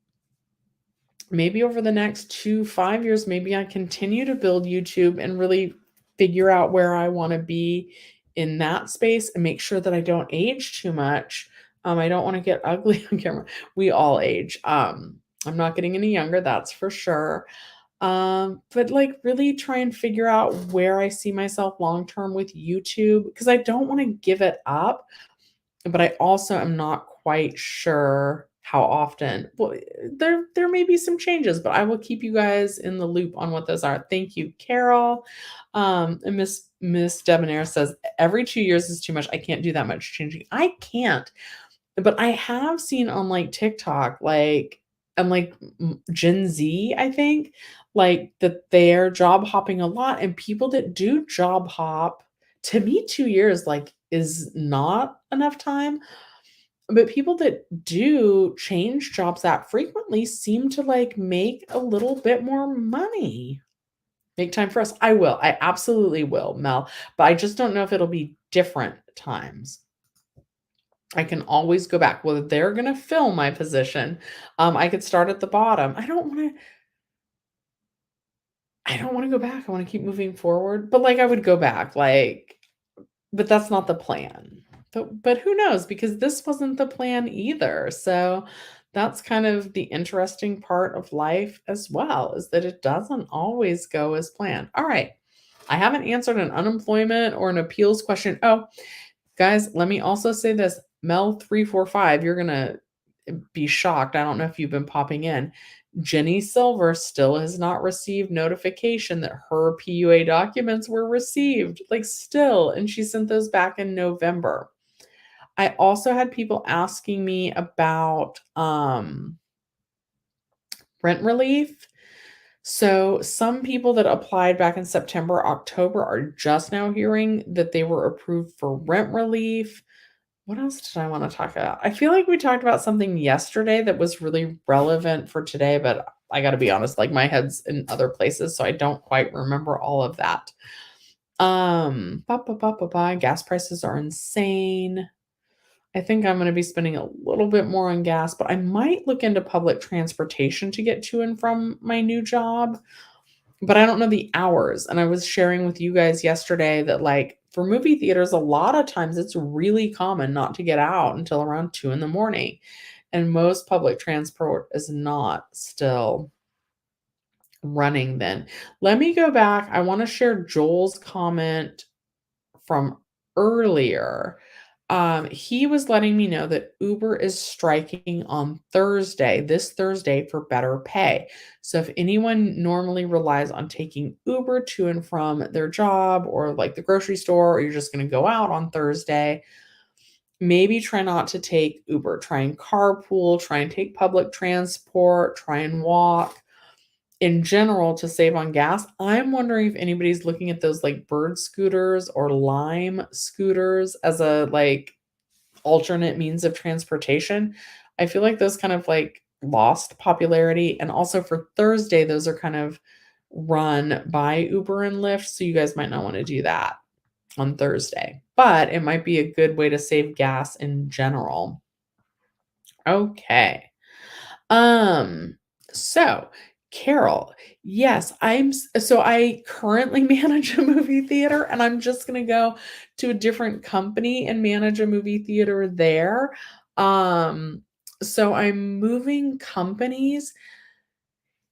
[SPEAKER 1] over the next 5 years, maybe I continue to build YouTube and really figure out where I want to be in that space and make sure that I don't age too much. I don't want to get ugly on camera. We all age. I'm not getting any younger, that's for sure. But like really try and figure out where I see myself long term with YouTube because I don't want to give it up, but I also am not quite sure How often? Well, there may be some changes, but I will keep you guys in the loop on what those are. Thank you, Carol. And Miss Debonair says every 2 years is too much. I can't do that much changing. I can't, but I have seen on like TikTok, like and like Gen Z, I think, like that they're job hopping a lot, and people that do job hop, to me, 2 years like is not enough time, but people that do change jobs that frequently seem to, like, make a little bit more money. Make time for us. I will. I absolutely will, Mel, but I just don't know if it'll be different times. I can always go back. Well, they're gonna fill my position. I could start at the bottom. I don't wanna go back. I wanna keep moving forward, but, like, I would go back, like, but that's not the plan. But who knows? Because this wasn't the plan either. So that's kind of the interesting part of life as well, is that it doesn't always go as planned. All right. I haven't answered an unemployment or an appeals question. Oh, guys, let me also say this. Mel345, you're gonna be shocked. I don't know if you've been popping in. Jenny Silver still has not received notification that her PUA documents were received, like still, and she sent those back in November. I also had people asking me about rent relief. So some people that applied back in September, October are just now hearing that they were approved for rent relief. What else did I wanna talk about? I feel like we talked about something yesterday that was really relevant for today, but I gotta be honest, like, my head's in other places, so I don't quite remember all of that. Gas prices are insane. I think I'm gonna be spending a little bit more on gas, but I might look into public transportation to get to and from my new job, but I don't know the hours, and I was sharing with you guys yesterday that, like, for movie theaters, a lot of times it's really common not to get out until around 2 in the morning, and most public transport is not still running then. Let me go back. I wanna share Joel's comment from earlier. He was letting me know that Uber is striking on Thursday, this Thursday, for better pay. So if anyone normally relies on taking Uber to and from their job or like the grocery store, or you're just going to go out on Thursday, maybe try not to take Uber. Try and carpool, try and take public transport, try and walk in general to save on gas. I'm wondering if anybody's looking at those like bird scooters or lime scooters as a like alternate means of transportation. I feel like those kind of like lost popularity. And also for Thursday, those are kind of run by Uber and Lyft. So you guys might not want to do that on Thursday, but it might be a good way to save gas in general. Okay. Um, so Carol, yes, so I currently manage a movie theater and I'm just going to go to a different company and manage a movie theater there. Um, so I'm moving companies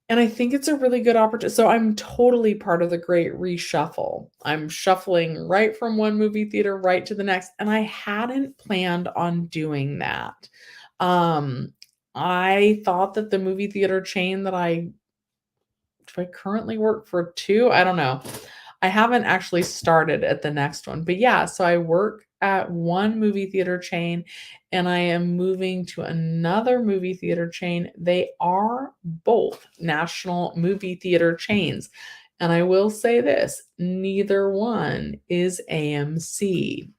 [SPEAKER 1] and I think it's a really good opportunity. So I'm totally part of the great reshuffle. I'm shuffling right from one movie theater right to the next, and I hadn't planned on doing that. Um, I thought that the movie theater chain that I currently work for 2? I don't know. I haven't actually started at the next one. But yeah, so I work at one movie theater chain and I am moving to another movie theater chain. They are both national movie theater chains. And I will say this, neither one is AMC.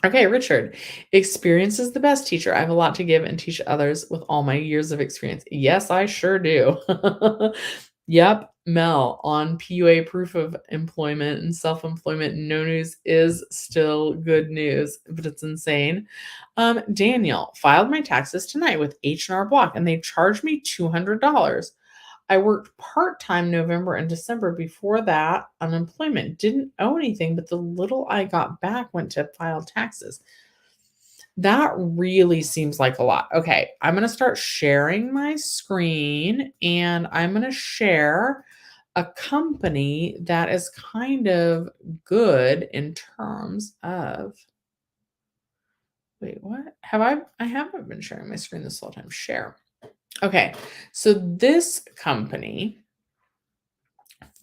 [SPEAKER 1] Okay, Richard. Experience is the best teacher. I have a lot to give and teach others with all my years of experience. Yes, I sure do. Yep, Mel, on PUA proof of employment and self-employment, no news is still good news, but it's insane. Daniel, filed my taxes tonight with H&R Block and they charged me $200. I worked part-time November and December. Before that, unemployment. Didn't owe anything, but the little I got back went to file taxes. That really seems like a lot. Okay, I'm gonna start sharing my screen, and I'm gonna share a company that is kind of good in terms of Wait, what? I haven't been sharing my screen this whole time. Share. Okay. So this company,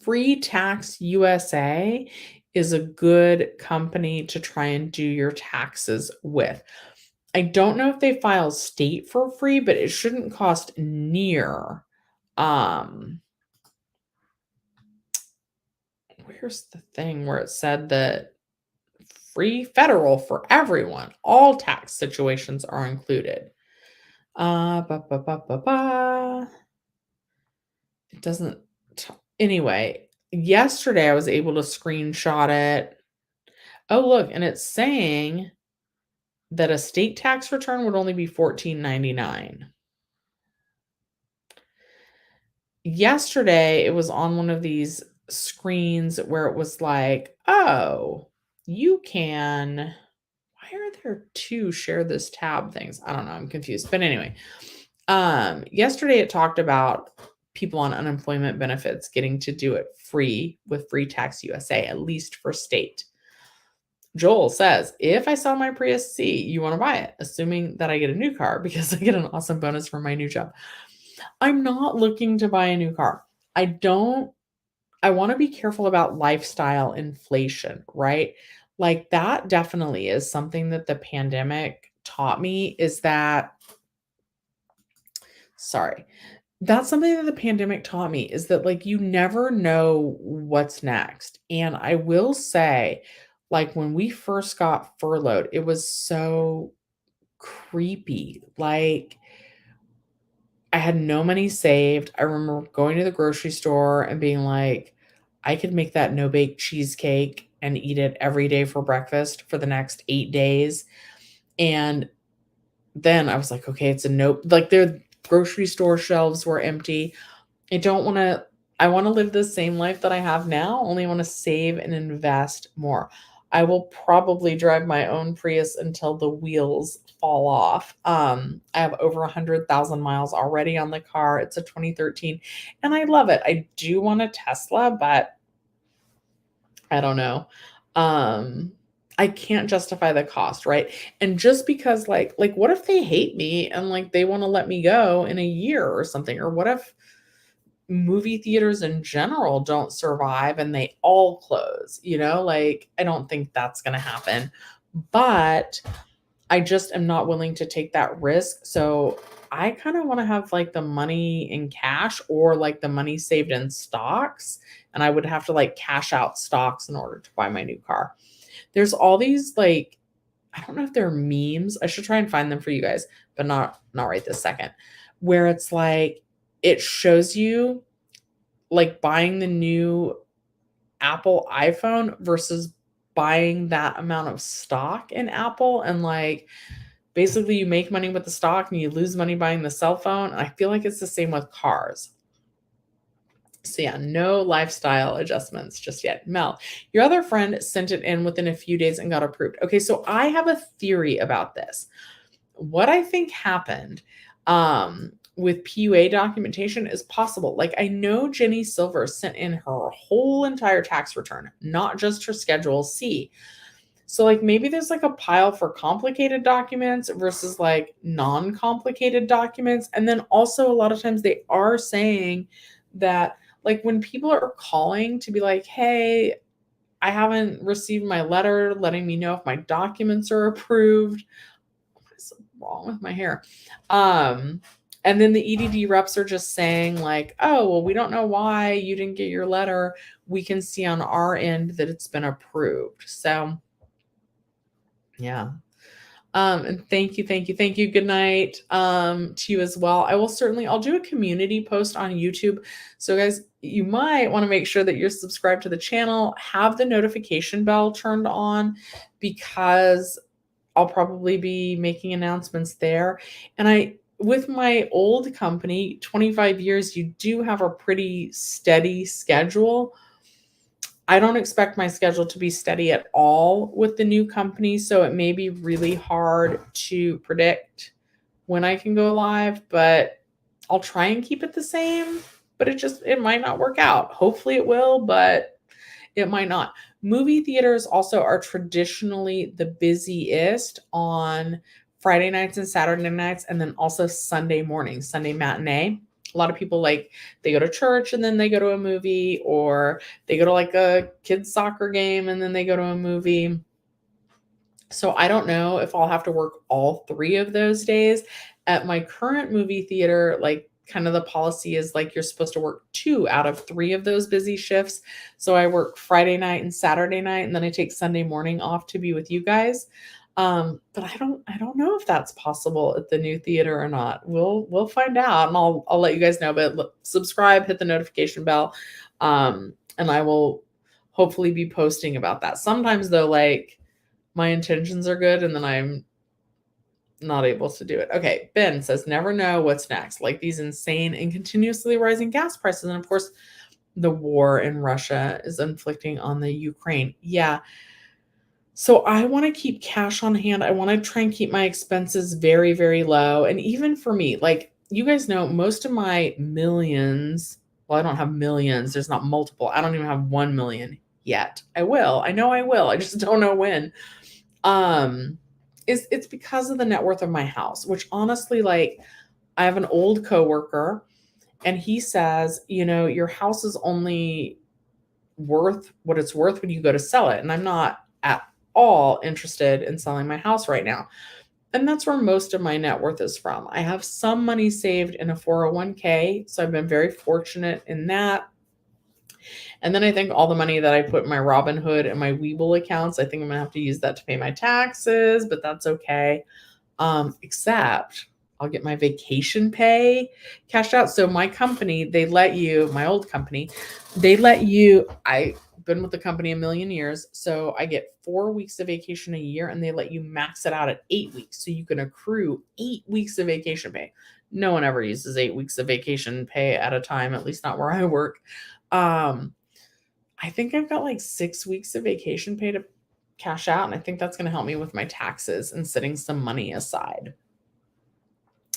[SPEAKER 1] Free Tax USA, is a good company to try and do your taxes with. I don't know if they file state for free, but it shouldn't cost near. Where's the thing where it said that free federal for everyone, all tax situations are included? Ba, ba, ba, ba, ba. It doesn't. Anyway, yesterday I was able to screenshot it. Oh, look, and it's saying that a state tax return would only be $14.99. Yesterday, it was on one of these screens where it was like, "Oh, you can." Why are there two share this tab things? I don't know, I'm confused. But anyway, yesterday it talked about people on unemployment benefits getting to do it free with Free Tax USA, at least for state. Joel says, if I sell my Prius C, you want to buy it, assuming that I get a new car because I get an awesome bonus from my new job. I'm not looking to buy a new car. I want to be careful about lifestyle inflation, right? Like that definitely is something that the pandemic taught me is that, sorry, that's something that the pandemic taught me is that like you never know what's next. And I will say, like when we first got furloughed, it was so creepy. Like I had no money saved. I remember going to the grocery store and being like, I could make that no bake cheesecake and eat it every day for breakfast for the next 8 days. And then I was like, okay, it's a no, like their grocery store shelves were empty. I don't want to I want to live the same life that I have now, only want to save and invest more. I will probably drive my own Prius until the wheels fall off. I have over 100,000 miles already on the car. It's a 2013 and I love it. I do want a Tesla, but I don't know. I can't justify the cost, right? And just because like what if they hate me and like they want to let me go in a year or something? Or what if movie theaters in general don't survive and they all close, like I don't think that's going to happen. But I just am not willing to take that risk. So I kind of want to have like the money in cash or like the money saved in stocks. And I would have to like cash out stocks in order to buy my new car. There's all these like, I don't know if they're memes. I should try and find them for you guys, but not right this second. Where it's like it shows you like buying the new Apple iPhone versus buying that amount of stock in Apple, and like basically you make money with the stock and you lose money buying the cell phone. And I feel like it's the same with cars. So yeah, no lifestyle adjustments just yet. Mel, your other friend sent it in within a few days and got approved. Okay, so I have a theory about this. What I think happened with PUA documentation is possible. Like I know Jenny Silver sent in her whole entire tax return, not just her Schedule C. So like maybe there's like a pile for complicated documents versus like non-complicated documents. And then also a lot of times they are saying that like when people are calling to be like, hey, I haven't received my letter letting me know if my documents are approved. What is wrong with my hair? And then the EDD reps are just saying like, oh, well, we don't know why you didn't get your letter. We can see on our end that it's been approved. So yeah. And thank you. Good night to you as well. I'll do a community post on YouTube. So guys, you might want to make sure that you're subscribed to the channel, have the notification bell turned on because I'll probably be making announcements there. And with my old company, 25 years, you do have a pretty steady schedule. I don't expect my schedule to be steady at all with the new company, so it may be really hard to predict when I can go live, but I'll try and keep it the same, but it might not work out. Hopefully it will, but it might not. Movie theaters also are traditionally the busiest on Friday nights and Saturday nights, and then also Sunday mornings, Sunday matinee. A lot of people like they go to church and then they go to a movie, or they go to like a kids' soccer game and then they go to a movie. So I don't know if I'll have to work all 3 of those days. At my current movie theater, like, kind of the policy is, like, you're supposed to work 2 out of 3 of those busy shifts. So I work Friday night and Saturday night, and then I take Sunday morning off to be with you guys. But I don't know if that's possible at the new theater or not. We'll find out, and I'll let you guys know, but subscribe, hit the notification bell, and I will hopefully be posting about that. Sometimes, though, like, my intentions are good and then I'm not able to do it. Okay, Ben says, never know what's next, like these insane and continuously rising gas prices. And of course, the war in Russia is inflicting on the Ukraine. Yeah. So I want to keep cash on hand. I want to try and keep my expenses very, very low. And even for me, like you guys know, most of my millions, well, I don't have millions. There's not multiple. I don't even have 1 million yet. I will. I know I will. I just don't know when. It's because of the net worth of my house, which honestly, like, I have an old coworker and he says, your house is only worth what it's worth when you go to sell it. And I'm not at all interested in selling my house right now. And that's where most of my net worth is from. I have some money saved in a 401k. So I've been very fortunate in that. And then I think all the money that I put in my Robinhood and my Webull accounts, I think I'm gonna have to use that to pay my taxes, but that's okay. Except I'll get my vacation pay cashed out. So my company, my old company, I've been with the company a million years. So I get 4 weeks of vacation a year and they let you max it out at 8 weeks. So you can accrue 8 weeks of vacation pay. No one ever uses 8 weeks of vacation pay at a time, at least not where I work. I think I've got like 6 weeks of vacation pay to cash out, and I think that's going to help me with my taxes and setting some money aside.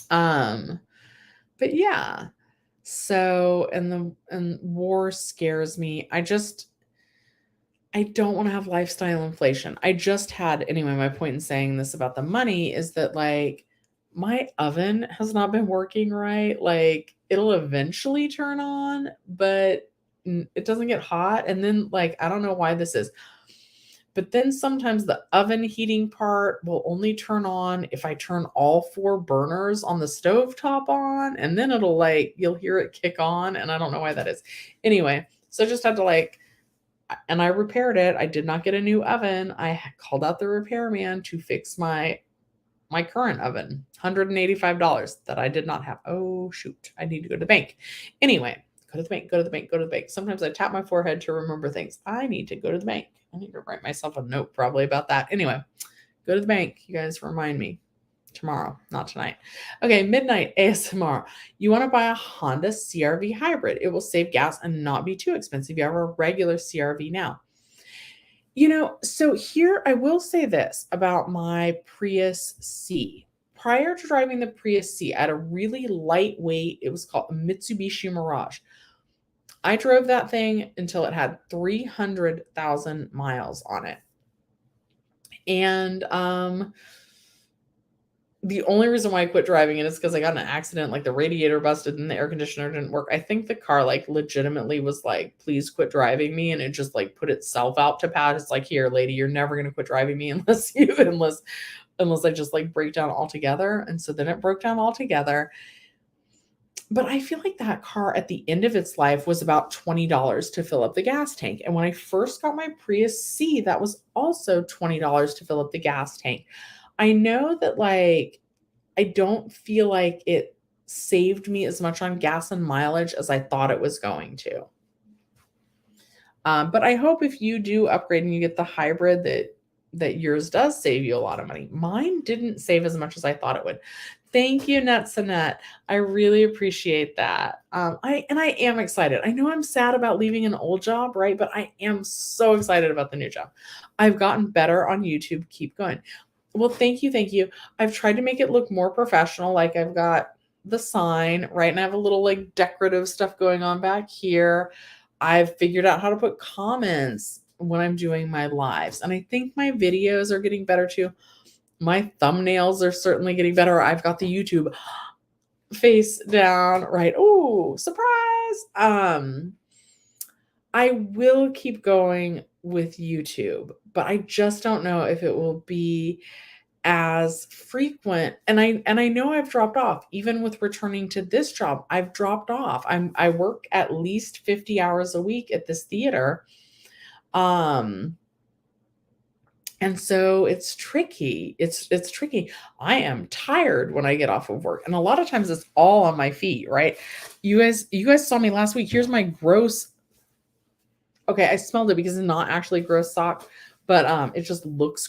[SPEAKER 1] But yeah. So, and war scares me. I don't want to have lifestyle inflation. Anyway, my point in saying this about the money is that, like, my oven has not been working right. Like, it'll eventually turn on, but it doesn't get hot. And then, like, I don't know why this is, but then sometimes the oven heating part will only turn on if I turn all 4 burners on the stovetop on, and then it'll, like, you'll hear it kick on, and I don't know why that is. Anyway, so I just had to, and I repaired it. I did not get a new oven. I called out the repairman to fix my current oven, $185 that I did not have. Oh, shoot. I need to go to the bank. Anyway, go to the bank, go to the bank, go to the bank. Sometimes I tap my forehead to remember things. I need to go to the bank. I need to write myself a note probably about that. Anyway, go to the bank. You guys remind me tomorrow, not tonight. Okay, midnight ASMR. You want to buy a Honda CRV hybrid. It will save gas and not be too expensive. You have a regular CRV now. So here I will say this about my Prius C. Prior to driving the Prius C, I had a really lightweight, it was called a Mitsubishi Mirage. I drove that thing until it had 300,000 miles on it. And the only reason why I quit driving it is because I got in an accident, like the radiator busted and the air conditioner didn't work. I think the car, like, legitimately was like, please quit driving me. And it just, like, put itself out to pat. It's like, here, lady, you're never going to quit driving me unless I just, like, break down altogether. And so then it broke down altogether. But I feel like that car at the end of its life was about $20 to fill up the gas tank. And when I first got my Prius C, that was also $20 to fill up the gas tank. I know that, like, I don't feel like it saved me as much on gas and mileage as I thought it was going to. But I hope if you do upgrade and you get the hybrid that yours does save you a lot of money. Mine didn't save as much as I thought it would. Thank you, Netsanet. I really appreciate that. I am excited. I know I'm sad about leaving an old job, right? But I am so excited about the new job. I've gotten better on YouTube. Keep going. Well, thank you. Thank you. I've tried to make it look more professional. Like, I've got the sign, right? And I have a little, like, decorative stuff going on back here. I've figured out how to put comments when I'm doing my lives. And I think my videos are getting better too. My thumbnails are certainly getting better. I've got the YouTube face down, right? Oh, surprise. I will keep going with YouTube, but I just don't know if it will be as frequent. And I know I've dropped off. Even with returning to this job, I've dropped off. I work at least 50 hours a week at this theater. Um and so it's tricky. It's tricky. I am tired when I get off of work. And a lot of times it's all on my feet, right? You guys saw me last week. Here's my gross. Okay, I smelled it because it's not actually gross sock, but it just looks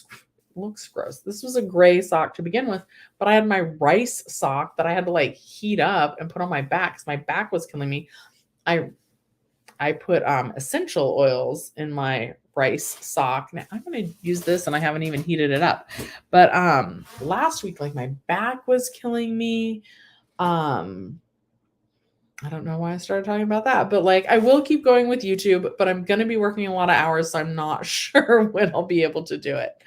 [SPEAKER 1] gross. This was a gray sock to begin with, but I had my rice sock that I had to like heat up and put on my back because my back was killing me. I I put essential oils in my rice sock. Now I'm gonna use this and I haven't even heated it up. But last week, like my back was killing me. Um I don't know why I started talking about that, but like I will keep going with YouTube, but I'm going to be working a lot of hours, so I'm not sure when I'll be able to do it.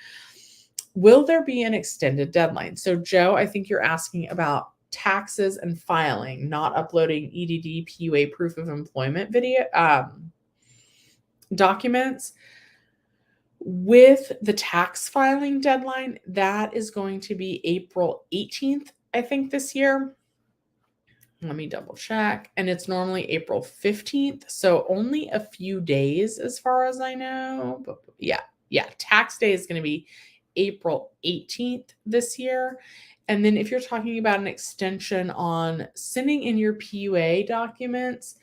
[SPEAKER 1] Will there be an extended deadline? So, Joe, I think you're asking about taxes and filing, not uploading EDD PUA proof of employment video documents. With the tax filing deadline, that is going to be April 18th, I think, this year. Let me double check. And it's normally April 15th. So only a few days as far as I know. But yeah. Tax day is going to be April 18th this year. And then if you're talking about an extension on sending in your PUA documents,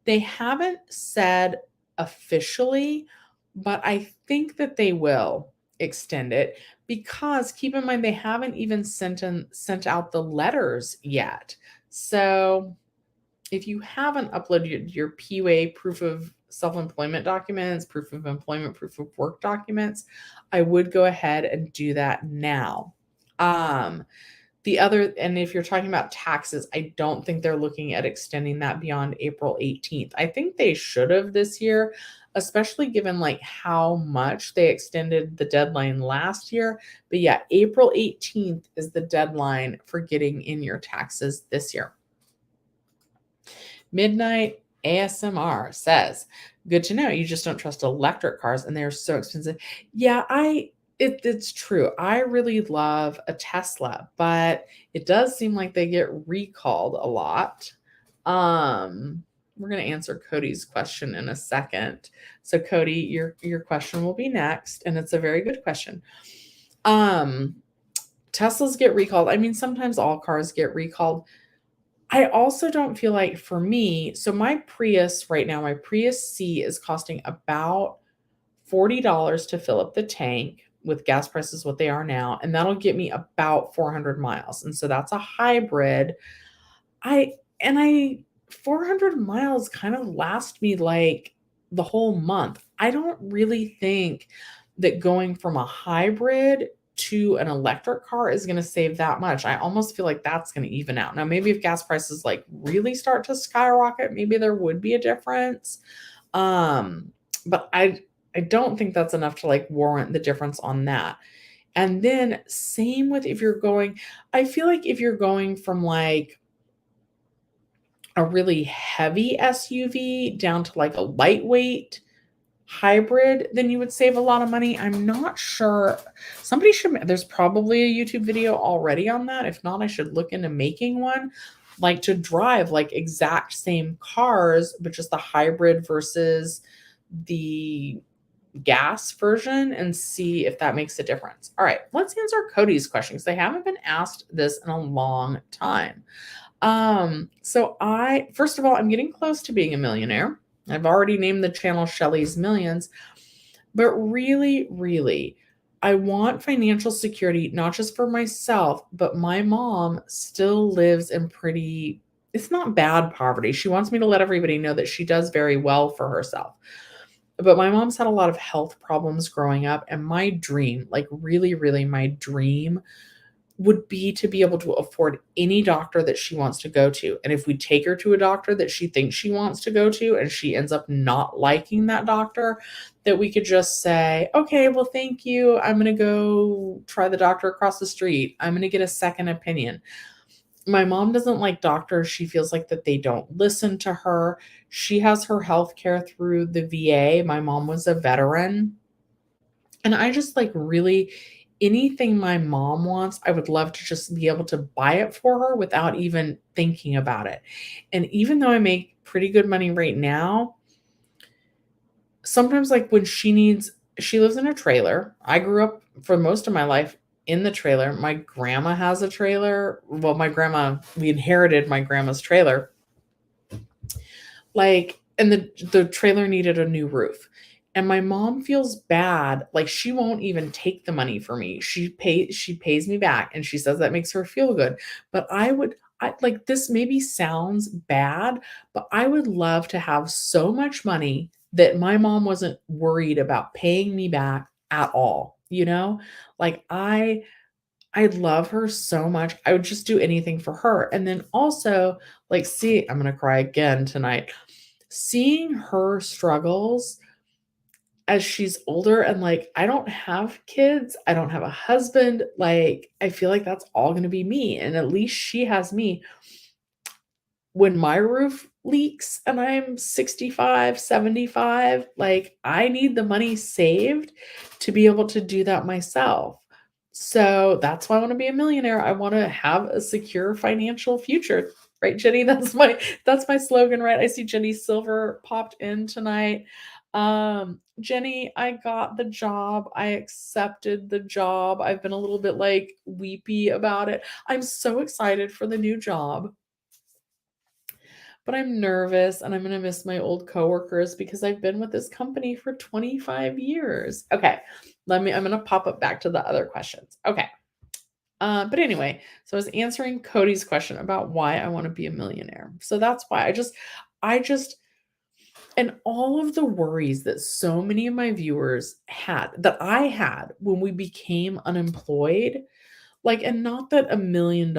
[SPEAKER 1] they haven't said officially, but I think that they will extend it because keep in mind they haven't even sent out the letters yet. So if you haven't uploaded your PUA proof of self-employment documents, proof of employment, proof of work documents, I would go ahead and do that now. And if you're talking about taxes, I don't think they're looking at extending that beyond April 18th. I think they should have this year, especially given like how much they extended the deadline last year. But yeah, April 18th is the deadline for getting in your taxes this year. Midnight ASMR says, good to know. You just don't trust electric cars and they're so expensive. Yeah, it's true. I really love a Tesla, but it does seem like they get recalled a lot. We're going to answer Cody's question in a second. So Cody, your question will be next, and it's a very good question. Teslas get recalled. I mean, sometimes all cars get recalled. I also don't feel like for me, so my Prius right now, my Prius C is costing about $40 to fill up the tank with gas prices what they are now, and that'll get me about 400 miles. And so that's a hybrid. I 400 miles kind of last me like the whole month. I don't really think that going from a hybrid to an electric car is going to save that much. I almost feel like that's going to even out. Now, maybe if gas prices like really start to skyrocket, maybe there would be a difference. But I don't think that's enough to like warrant the difference on that. And then same with if you're going, I feel like if you're going from like a really heavy SUV down to like a lightweight hybrid, then you would save a lot of money. I'm not sure. There's probably a YouTube video already on that. If not, I should look into making one, like to drive like exact same cars, but just the hybrid versus the gas version and see if that makes a difference. All right, let's answer Cody's questions. They haven't been asked this in a long time. So first of all, I'm getting close to being a millionaire. I've already named the channel Shelly's Millions, but really, really, I want financial security, not just for myself, but my mom still lives in it's not bad poverty. She wants me to let everybody know that she does very well for herself. But my mom's had a lot of health problems growing up, and my dream, like really, really my dream would be to be able to afford any doctor that she wants to go to. And if we take her to a doctor that she thinks she wants to go to and she ends up not liking that doctor, that we could just say, okay, well, thank you. I'm going to go try the doctor across the street. I'm going to get a second opinion. My mom doesn't like doctors. She feels like that they don't listen to her. She has her health care through the VA. My mom was a veteran. And I just like really anything my mom wants, I would love to just be able to buy it for her without even thinking about it. And even though I make pretty good money right now, sometimes like when she lives in a trailer. I grew up for most of my life in the trailer. My grandma has a trailer. Well, we inherited my grandma's trailer. Like, and the trailer needed a new roof. And my mom feels bad, like she won't even take the money for me. She pays me back and she says that makes her feel good. But I like this maybe sounds bad, but I would love to have so much money that my mom wasn't worried about paying me back at all, you know? Like I love her so much. I would just do anything for her. And then also, like, see, I'm going to cry again tonight. Seeing her struggles as she's older and like, I don't have kids, I don't have a husband. Like, I feel like that's all going to be me. And at least she has me. When my roof leaks and I'm 65, 75, like I need the money saved to be able to do that myself. So that's why I want to be a millionaire. I want to have a secure financial future. Right, Jenny? That's my slogan, right? I see Jenny Silver popped in tonight. Jenny, I got the job. I accepted the job. I've been a little bit like weepy about it. I'm so excited for the new job, but I'm nervous and I'm going to miss my old coworkers because I've been with this company for 25 years. Okay. I'm going to pop up back to the other questions. Okay. But anyway, so I was answering Cody's question about why I want to be a millionaire. So that's why I just, and all of the worries that so many of my viewers had, that I had when we became unemployed, like, and not that $1 million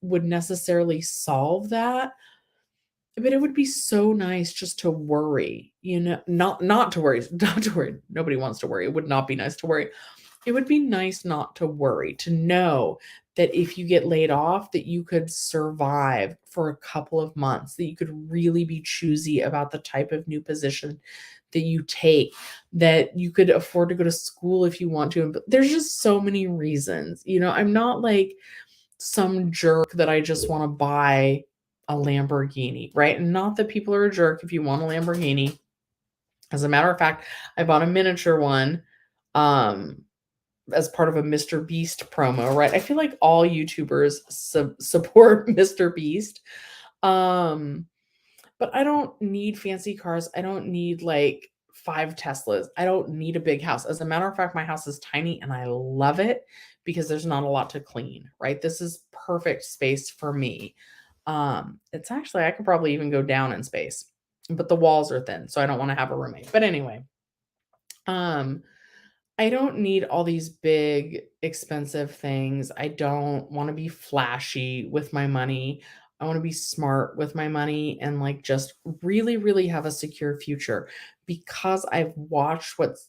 [SPEAKER 1] would necessarily solve that, but it would be so nice just to worry, not to worry, not to worry. Nobody wants to worry. It would not be nice to worry. It would be nice not to worry, to know that if you get laid off, that you could survive for a couple of months, that you could really be choosy about the type of new position that you take, that you could afford to go to school if you want to. But there's just so many reasons. I'm not like some jerk that I just want to buy a Lamborghini, right? And not that people are a jerk if you want a Lamborghini. As a matter of fact, I bought a miniature one as part of a Mr. Beast promo, right? I feel like all YouTubers support Mr. Beast. But I don't need fancy cars. I don't need like 5 Teslas. I don't need a big house. As a matter of fact, my house is tiny and I love it because there's not a lot to clean, right? This is perfect space for me. It's actually, I could probably even go down in space, but the walls are thin, so I don't want to have a roommate. But anyway, I don't need all these big, expensive things. I don't want to be flashy with my money. I want to be smart with my money and like just really, really have a secure future because I've watched what's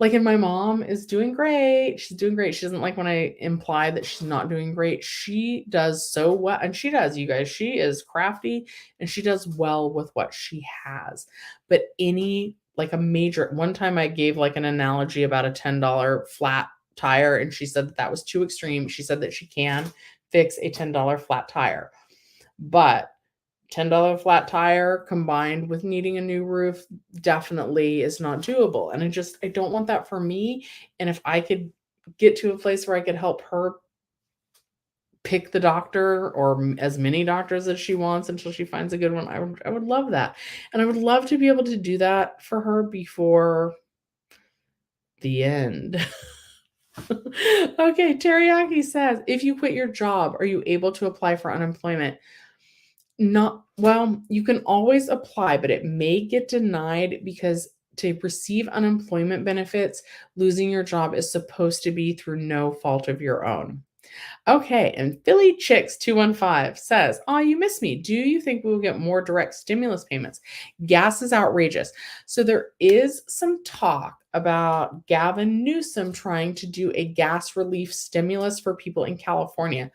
[SPEAKER 1] like, and my mom is doing great. She's doing great. She doesn't like when I imply that she's not doing great. She does so well. And she does, you guys. She is crafty and she does well with what she has. But like a major, one time I gave like an analogy about a $10 flat tire and she said that was too extreme. She said that she can fix a $10 flat tire. But $10 flat tire combined with needing a new roof definitely is not doable. And I don't want that for me. And if I could get to a place where I could help her pick the doctor or as many doctors as she wants until she finds a good one, I would love that. And I would love to be able to do that for her before the end. Okay, Teriyaki says, if you quit your job, are you able to apply for unemployment? Not well, you can always apply, but it may get denied because to receive unemployment benefits, losing your job is supposed to be through no fault of your own. Okay, and Philly Chicks 215 says, "Oh, you missed me. Do you think we will get more direct stimulus payments? Gas is outrageous." So there is some talk about Gavin Newsom trying to do a gas relief stimulus for people in California.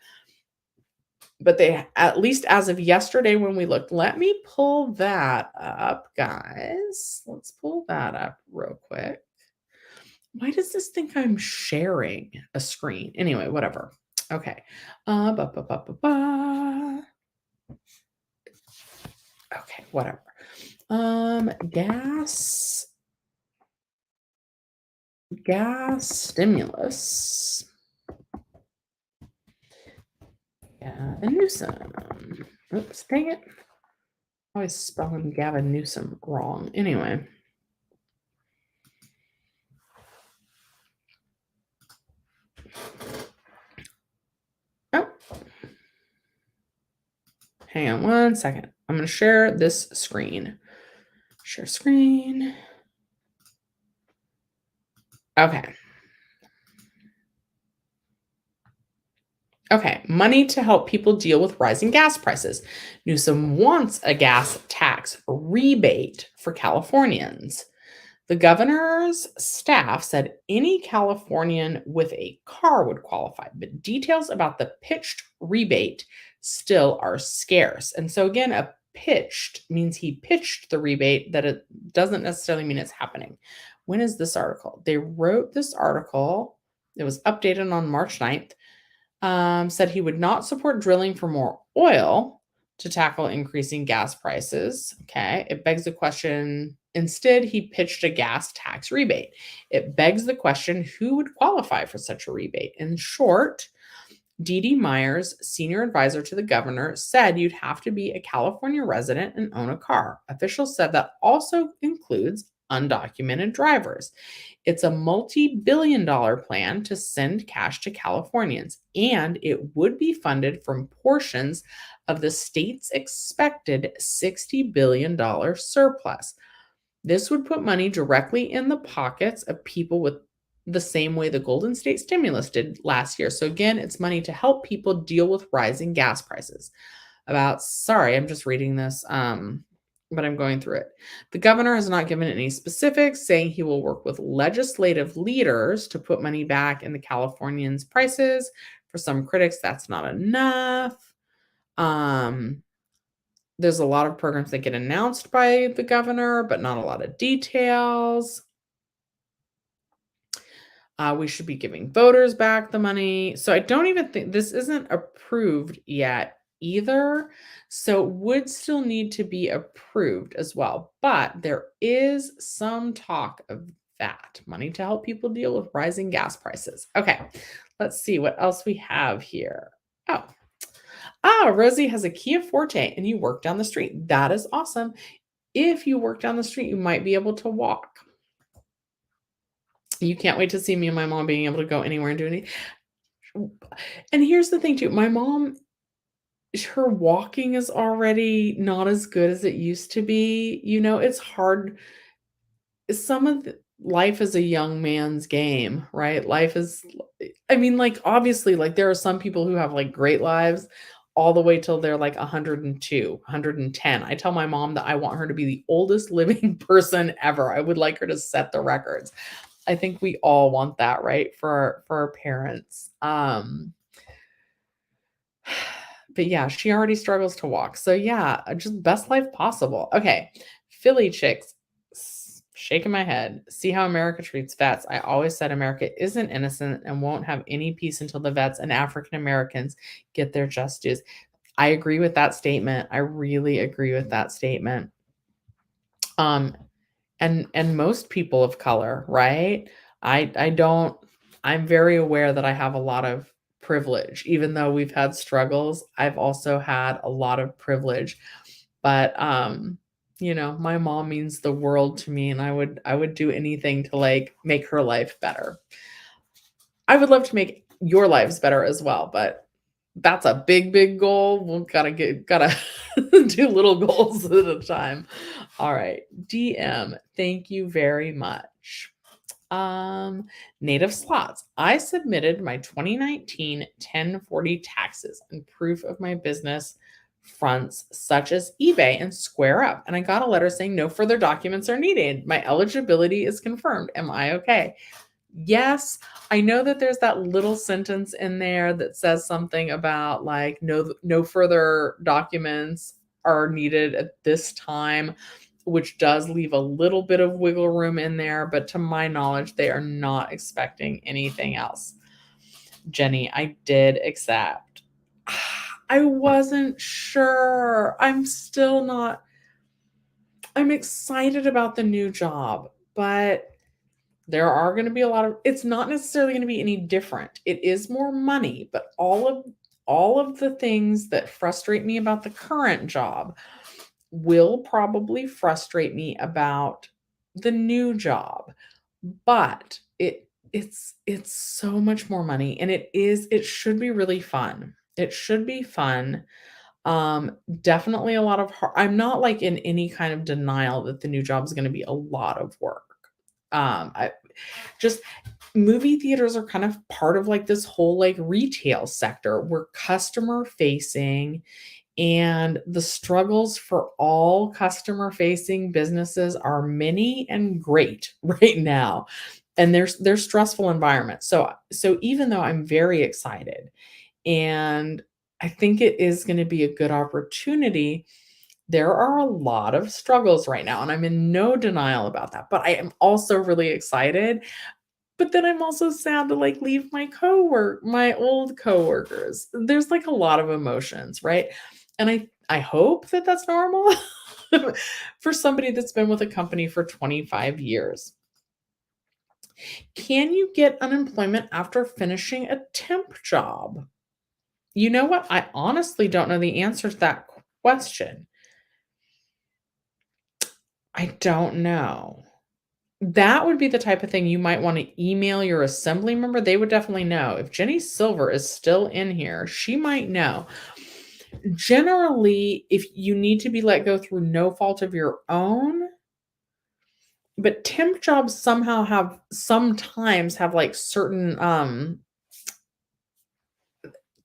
[SPEAKER 1] But they, at least as of yesterday when we looked, let me pull that up, guys. Let's pull that up real quick. Why does this think I'm sharing a screen? Anyway, whatever. Okay. Ba, ba, ba, ba, ba. Okay, whatever. Gas stimulus. Gavin Newsom. Oops, dang it. Always spelling Gavin Newsom wrong. Anyway. Oh. Hang on one second. I'm going to share this screen. Share screen. Okay. Okay, money to help people deal with rising gas prices. Newsom wants a gas tax rebate for Californians. The governor's staff said any Californian with a car would qualify, but details about the pitched rebate still are scarce. And so, again, a pitched means he pitched the rebate, that it doesn't necessarily mean it's happening. When is this article? They wrote this article, it was updated on March 9th. Said he would not support drilling for more oil to tackle increasing gas prices. Okay, it begs the question. Instead, he pitched a gas tax rebate. It begs the question, who would qualify for such a rebate? In short, Dee Myers, senior advisor to the governor, said you'd have to be a California resident and own a car. Officials said that also includes undocumented drivers. It's a multi-billion-dollar plan to send cash to Californians, and it would be funded from portions of the state's expected $60 billion surplus. This would put money directly in the pockets of people with the same way the Golden State stimulus did last year. So again, it's money to help people deal with rising gas prices. Sorry, I'm just reading this, but I'm going through it. The governor has not given any specifics, saying he will work with legislative leaders to put money back in the Californians' prices. For some critics, that's not enough. There's a lot of programs that get announced by the governor, but not a lot of details. We should be giving voters back the money. So I don't even think this isn't approved yet either. So it would still need to be approved as well. But there is some talk of that money to help people deal with rising gas prices. Okay, let's see what else we have here. Rosie has a Kia Forte and you work down the street. That is awesome. If you work down the street, you might be able to walk. You can't wait to see me and my mom being able to go anywhere and do anything. And here's the thing too, my mom, her walking is already not as good as it used to be. It's hard. Some of the life is a young man's game, right? Life is, I mean, like, obviously, like, there are some people who have, like, great lives all the way till they're, like, 102, 110. I tell my mom that I want her to be the oldest living person ever. I would like her to set the records. I think we all want that, right? For our parents. But yeah, she already struggles to walk. So yeah, just best life possible. Okay. Philly Chicks, shaking my head. See how America treats vets. I always said America isn't innocent and won't have any peace until the vets and African Americans get their just dues. I agree with that statement. I really agree with that statement. And most people of color, right? I'm very aware that I have a lot of privilege. Even though we've had struggles, I've also had a lot of privilege. But my mom means the world to me, and I would do anything to, like, make her life better. I would love to make your lives better as well, but that's a big, big goal. We'll gotta do little goals at a time. All right. DM, thank you very much. Native slots. I submitted my 2019 1040 taxes and proof of my business fronts such as eBay and Square Up. And I got a letter saying no further documents are needed. My eligibility is confirmed. Am I okay? Yes, I know that there's that little sentence in there that says something about like no further documents are needed at this time, which does leave a little bit of wiggle room in there, but to my knowledge, they are not expecting anything else. Jenny, I did accept. I wasn't sure. I'm still not. I'm excited about the new job, but there are going to be a lot of it's not necessarily going to be any different. It is more money, but all of the things that frustrate me about the current job will probably frustrate me about the new job. But it's so much more money and it should be really fun. It should be fun. Definitely a lot of I'm not like in any kind of denial that the new job is going to be a lot of work. I just movie theaters are kind of part of like this whole like retail sector. We're customer facing and the struggles for all customer facing businesses are many and great right now. And there's stressful environments. So even though I'm very excited and I think it is going to be a good opportunity, there are a lot of struggles right now and I'm in no denial about that. But I am also really excited, but then I'm also sad to like leave my old coworkers. There's like a lot of emotions, right? And I hope that that's normal for somebody that's been with a company for 25 years. Can you get unemployment after finishing a temp job? You know what? I honestly don't know the answer to that question. I don't know. That would be the type of thing you might want to email your assembly member. They would definitely know. If Jenny Silver is still in here, she might know. Generally, if you need to be let go through no fault of your own, but temp jobs sometimes have like certain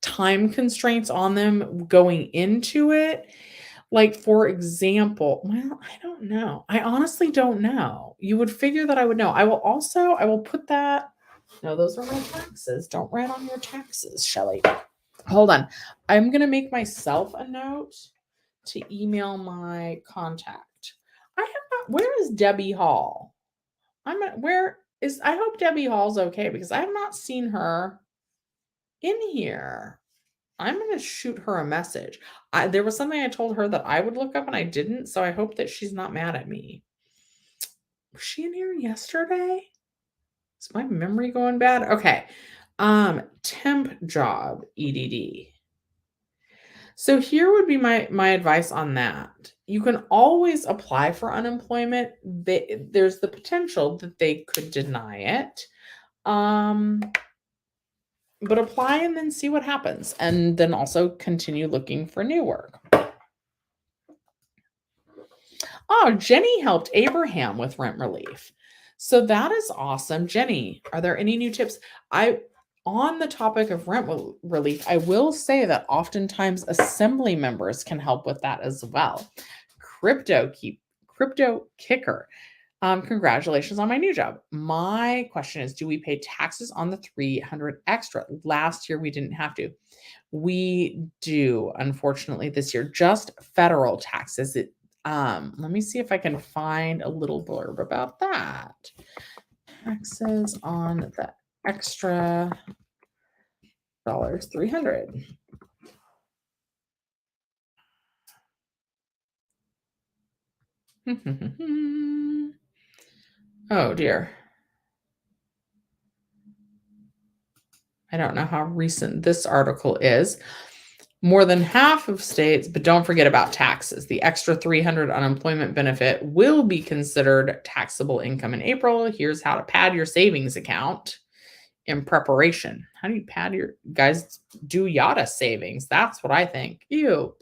[SPEAKER 1] time constraints on them going into it. Like, for example, well, I don't know. I honestly don't know. You would figure that I would know. I will put that. No, those are my taxes. Don't write on your taxes, Shelly. Hold on. I'm going to make myself a note to email my contact. I have not, where is Debbie Hall? I hope Debbie Hall's okay because I have not seen her in here. I'm going to shoot her a message. There was something I told her that I would look up and I didn't, so I hope that she's not mad at me. Was she in here yesterday? Is my memory going bad? Okay. Temp job, EDD. So here would be my advice on that. You can always apply for unemployment. There's the potential that they could deny it. But apply and then see what happens. And then also continue looking for new work. Oh, Jenny helped Abraham with rent relief. So that is awesome. Jenny, are there any new tips? On the topic of rent relief, I will say that oftentimes assembly members can help with that as well. Crypto kicker. Congratulations on my new job. My question is, do we pay taxes on the 300 extra? Last year we didn't have to. We do, unfortunately, this year, just federal taxes. Let me see if I can find a little blurb about that. Taxes on the extra $300. Oh dear. I don't know how recent this article is. More than half of states, but don't forget about taxes. The extra 300 unemployment benefit will be considered taxable income in April. Here's how to pad your savings account in preparation. How do you pad your guys do YADA savings? That's what I think. Ew.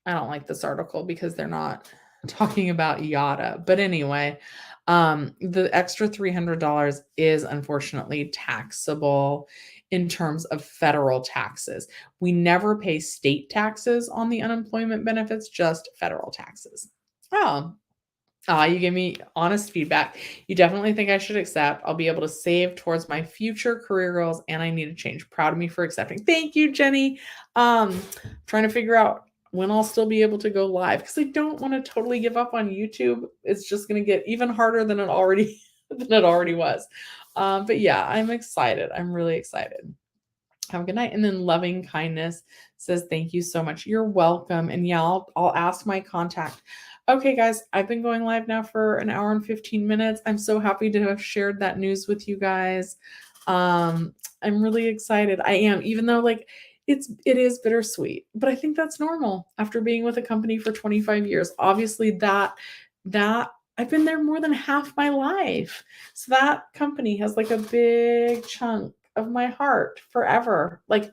[SPEAKER 1] I don't like this article because they're not talking about YADA. But anyway, The extra $300 is unfortunately taxable in terms of federal taxes. We never pay state taxes on the unemployment benefits, just federal taxes. Oh, you gave me honest feedback. You definitely think I should accept. I'll be able to save towards my future career goals and I need to change. Proud of me for accepting. Thank you, Jenny. Trying to figure out when I'll still be able to go live because I don't want to totally give up on YouTube. It's just going to get even harder than it already was. But yeah, I'm excited. I'm really excited. Have a good night. And then Loving Kindness says, thank you so much. You're welcome. And yeah, I'll ask my contact. Okay, guys, I've been going live now for an hour and 15 minutes. I'm so happy to have shared that news with you guys. I'm really excited. I am, even though like it is bittersweet, but I think that's normal after being with a company for 25 years. Obviously that I've been there more than half my life. So that company has like a big chunk of my heart forever. Like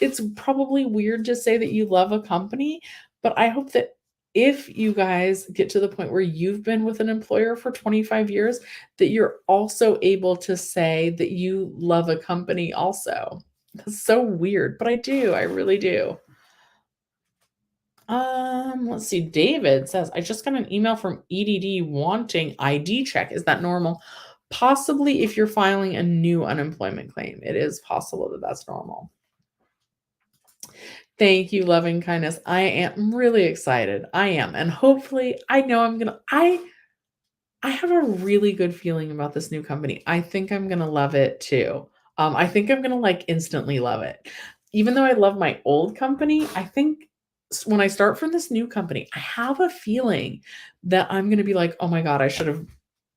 [SPEAKER 1] it's probably weird to say that you love a company, but I hope that if you guys get to the point where you've been with an employer for 25 years, that you're also able to say that you love a company also. That's so weird, but I do. I really do. Let's see. David says, I just got an email from EDD wanting ID check. Is that normal? Possibly if you're filing a new unemployment claim. It is possible that that's normal. Thank you, Loving Kindness. I am really excited. I am. And hopefully, I know I have a really good feeling about this new company. I think I'm going to love it too. I think I'm going to like instantly love it. Even though I love my old company, I think when I start from this new company, I have a feeling that I'm going to be like, oh my God, I should have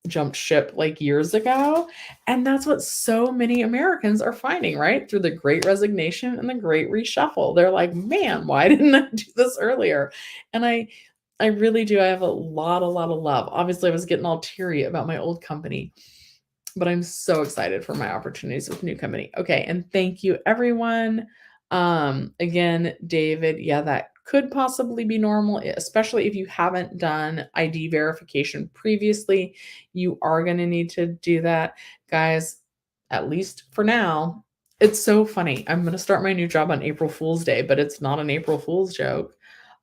[SPEAKER 1] jumped ship like years ago. And that's what so many Americans are finding, right? Through the great resignation and the great reshuffle. They're like, man, why didn't I do this earlier? And I really do. I have a lot of love. Obviously, I was getting all teary about my old company, but I'm so excited for my opportunities with new company. Okay, and thank you, everyone. Again, David, yeah, that could possibly be normal, especially if you haven't done ID verification previously. You are going to need to do that, guys, at least for now. It's so funny. I'm going to start my new job on April Fool's Day, but it's not an April Fool's joke.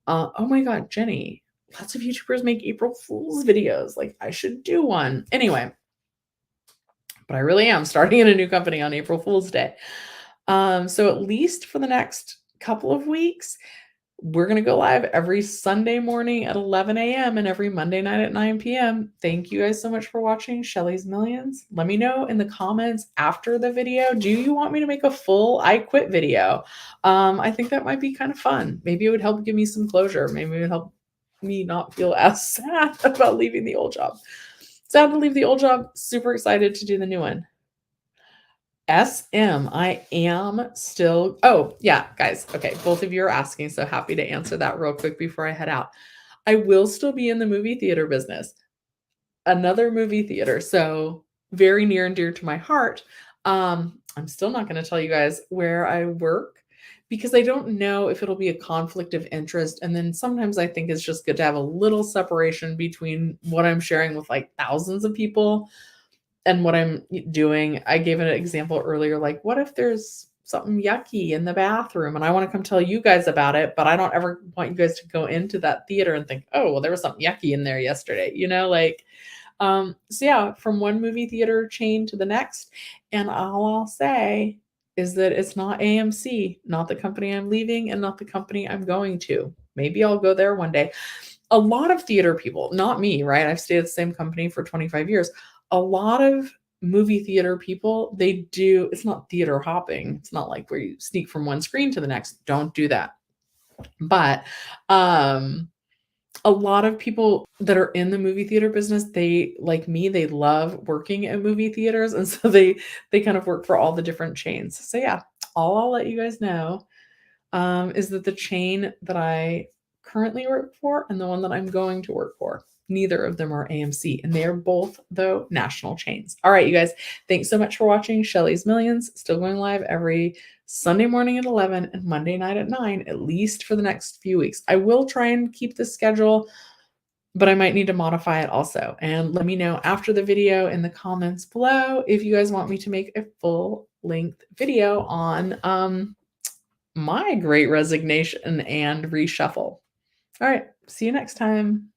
[SPEAKER 1] Oh my God, Jenny, lots of YouTubers make April Fool's videos. Like, I should do one. Anyway, but I really am starting in a new company on April Fool's Day. So at least for the next couple of weeks, we're going to go live every Sunday morning at 11 a.m. and every Monday night at 9 p.m. Thank you guys so much for watching Shelly's Millions. Let me know in the comments after the video, do you want me to make a full I quit video? I think that might be kind of fun. Maybe it would help give me some closure. Maybe it would help me not feel as sad about leaving the old job. Sad to leave the old job. Super excited to do the new one. SM, I am still. Oh, yeah, guys. Okay, both of you are asking, so happy to answer that real quick before I head out. I will still be in the movie theater business. Another movie theater, so very near and dear to my heart. I'm still not going to tell you guys where I work because I don't know if it'll be a conflict of interest. And then sometimes I think it's just good to have a little separation between what I'm sharing with like thousands of people and what I'm doing. I gave an example earlier, like, what if there's something yucky in the bathroom and I want to come tell you guys about it, but I don't ever want you guys to go into that theater and think, oh, well, there was something yucky in there yesterday, like, so yeah, from one movie theater chain to the next. And all I'll say is that it's not AMC, not the company I'm leaving and not the company I'm going to. Maybe I'll go there one day. A lot of theater people, not me, right? I've stayed at the same company for 25 years. A lot of movie theater people, it's not theater hopping. It's not like where you sneak from one screen to the next. Don't do that. But a lot of people that are in the movie theater business, they like me, they love working at movie theaters. And so they kind of work for all the different chains. So yeah, all I'll let you guys know is that the chain that I currently work for and the one that I'm going to work for, neither of them are AMC, and they are both, though, national chains. All right, you guys, thanks so much for watching Shelly's Millions. Still going live every Sunday morning at 11 and Monday night at 9, at least for the next few weeks. I will try and keep the schedule but I might need to modify it also. And let me know after the video in the comments below if you guys want me to make a full-length video on my great resignation and reshuffle. All right, see you next time.